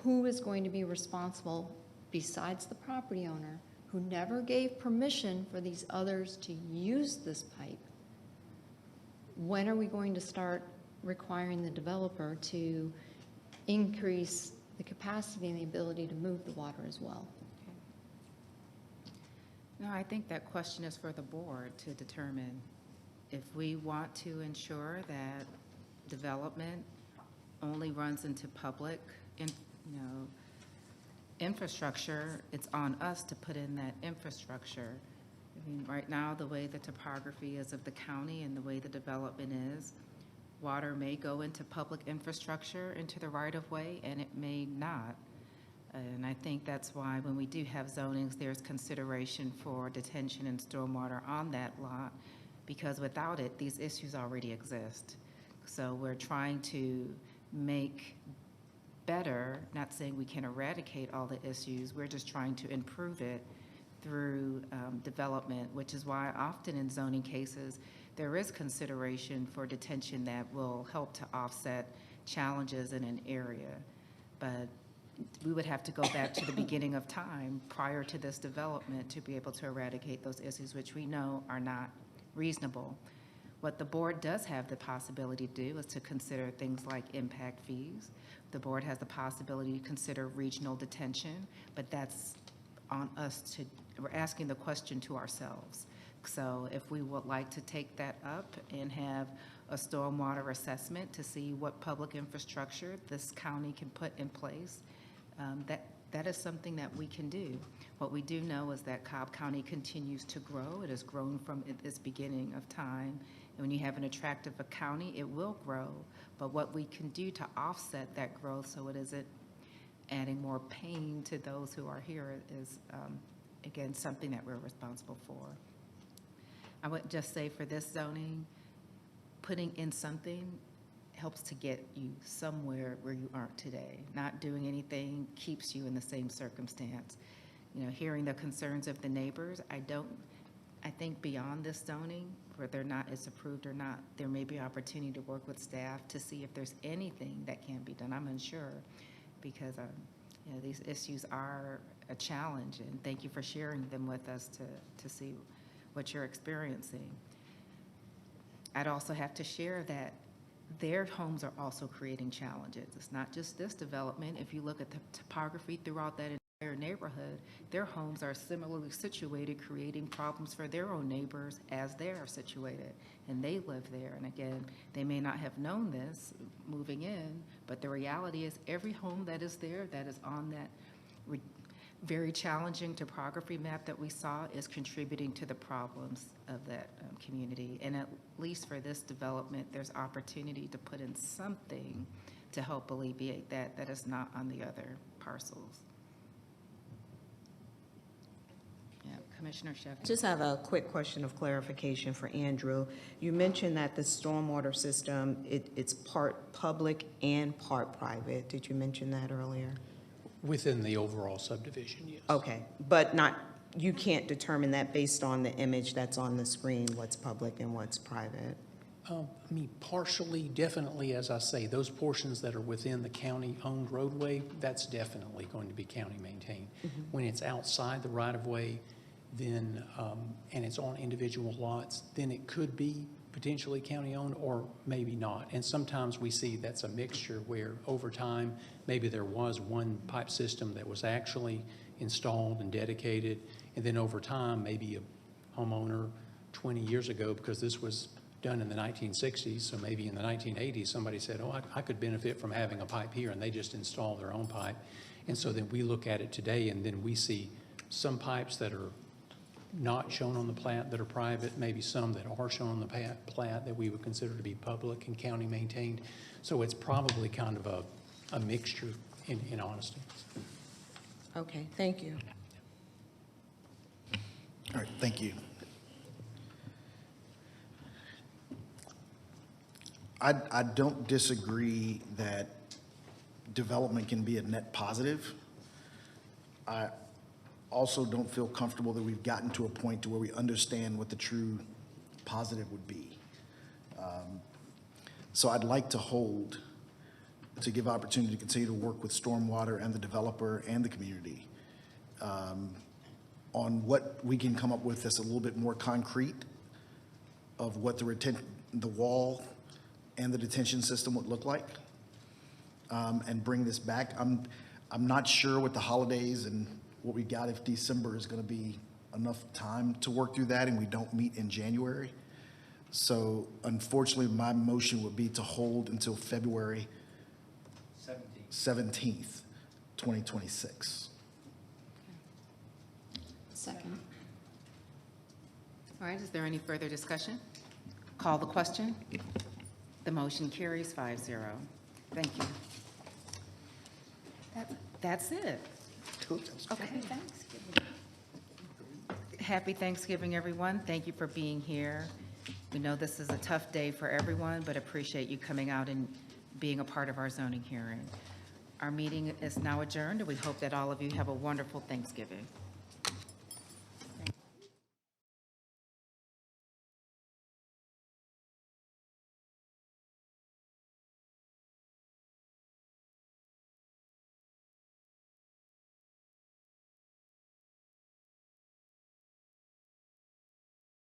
Who is going to be responsible besides the property owner who never gave permission for these others to use this pipe? When are we going to start requiring the developer to increase the capacity and the ability to move the water as well? No, I think that question is for the board to determine. If we want to ensure that development only runs into public, infrastructure, it's on us to put in that infrastructure. I mean, right now, the way the topography is of the county and the way the development is, water may go into public infrastructure, into the right-of-way, and it may not. And I think that's why when we do have zonings, there's consideration for detention and stormwater on that lot, because without it, these issues already exist. So we're trying to make better, not saying we can eradicate all the issues, we're just trying to improve it through development, which is why often in zoning cases, there is consideration for detention that will help to offset challenges in an area. But we would have to go back to the beginning of time prior to this development to be able to eradicate those issues, which we know are not reasonable. What the board does have the possibility to do is to consider things like impact fees. The board has the possibility to consider regional detention, but that's on us to, we're asking the question to ourselves. So if we would like to take that up and have a stormwater assessment to see what public infrastructure this county can put in place, that is something that we can do. What we do know is that Cobb County continues to grow. It has grown from its beginning of time. And when you have an attractive county, it will grow. But what we can do to offset that growth so it isn't adding more pain to those who are here is, again, something that we're responsible for. I would just say for this zoning, putting in something helps to get you somewhere where you aren't today. Not doing anything keeps you in the same circumstance. You know, hearing the concerns of the neighbors, I think beyond this zoning, whether or not it's approved or not, there may be opportunity to work with staff to see if there's anything that can be done. I'm unsure because these issues are a challenge, and thank you for sharing them with us to see what you're experiencing. I'd also have to share that their homes are also creating challenges. It's not just this development. If you look at the topography throughout that entire neighborhood, their homes are similarly situated, creating problems for their own neighbors as they are situated, and they live there. And again, they may not have known this moving in, but the reality is every home that is there that is on that very challenging topography map that we saw is contributing to the problems of that community. And at least for this development, there's opportunity to put in something to help alleviate that is not on the other parcels. Yeah, Commissioner Sheffield. Just have a quick question of clarification for Andrew. You mentioned that the stormwater system, it's part public and part private. Did you mention that earlier? Within the overall subdivision, yes. Okay, but you can't determine that based on the image that's on the screen, what's public and what's private? I mean, partially, definitely, as I say, those portions that are within the county-owned roadway, that's definitely going to be county-maintained. Mm-hmm. When it's outside the right-of-way, then, and it's on individual lots, then it could be potentially county-owned or maybe not. And sometimes we see that's a mixture where over time, maybe there was one pipe system that was actually installed and dedicated, and then over time, maybe a homeowner 20 years ago, because this was done in the 1960s, so maybe in the 1980s, somebody said, oh, I could benefit from having a pipe here, and they just installed their own pipe. And so then we look at it today, and then we see some pipes that are not shown on the plat that are private, maybe some that are shown on the plat that we would consider to be public and county maintained. So it's probably kind of a mixture in honesty. Okay, thank you. All right, thank you. I don't disagree that development can be a net positive. I also don't feel comfortable that we've gotten to a point to where we understand what the true positive would be. So I'd like to hold, to give opportunity to continue to work with Stormwater and the developer and the community on what we can come up with that's a little bit more concrete of what the wall and the detention system would look like, and bring this back. I'm not sure with the holidays and what we got, if December is going to be enough time to work through that, and we don't meet in January. So unfortunately, my motion would be to hold until February 17th, 2026. Second. All right, is there any further discussion? Call the question. The motion carries 5-0. Thank you. That's it. Okay, thanks. Happy Thanksgiving, everyone. Thank you for being here. We know this is a tough day for everyone, but appreciate you coming out and being a part of our zoning hearing. Our meeting is now adjourned, and we hope that all of you have a wonderful Thanksgiving.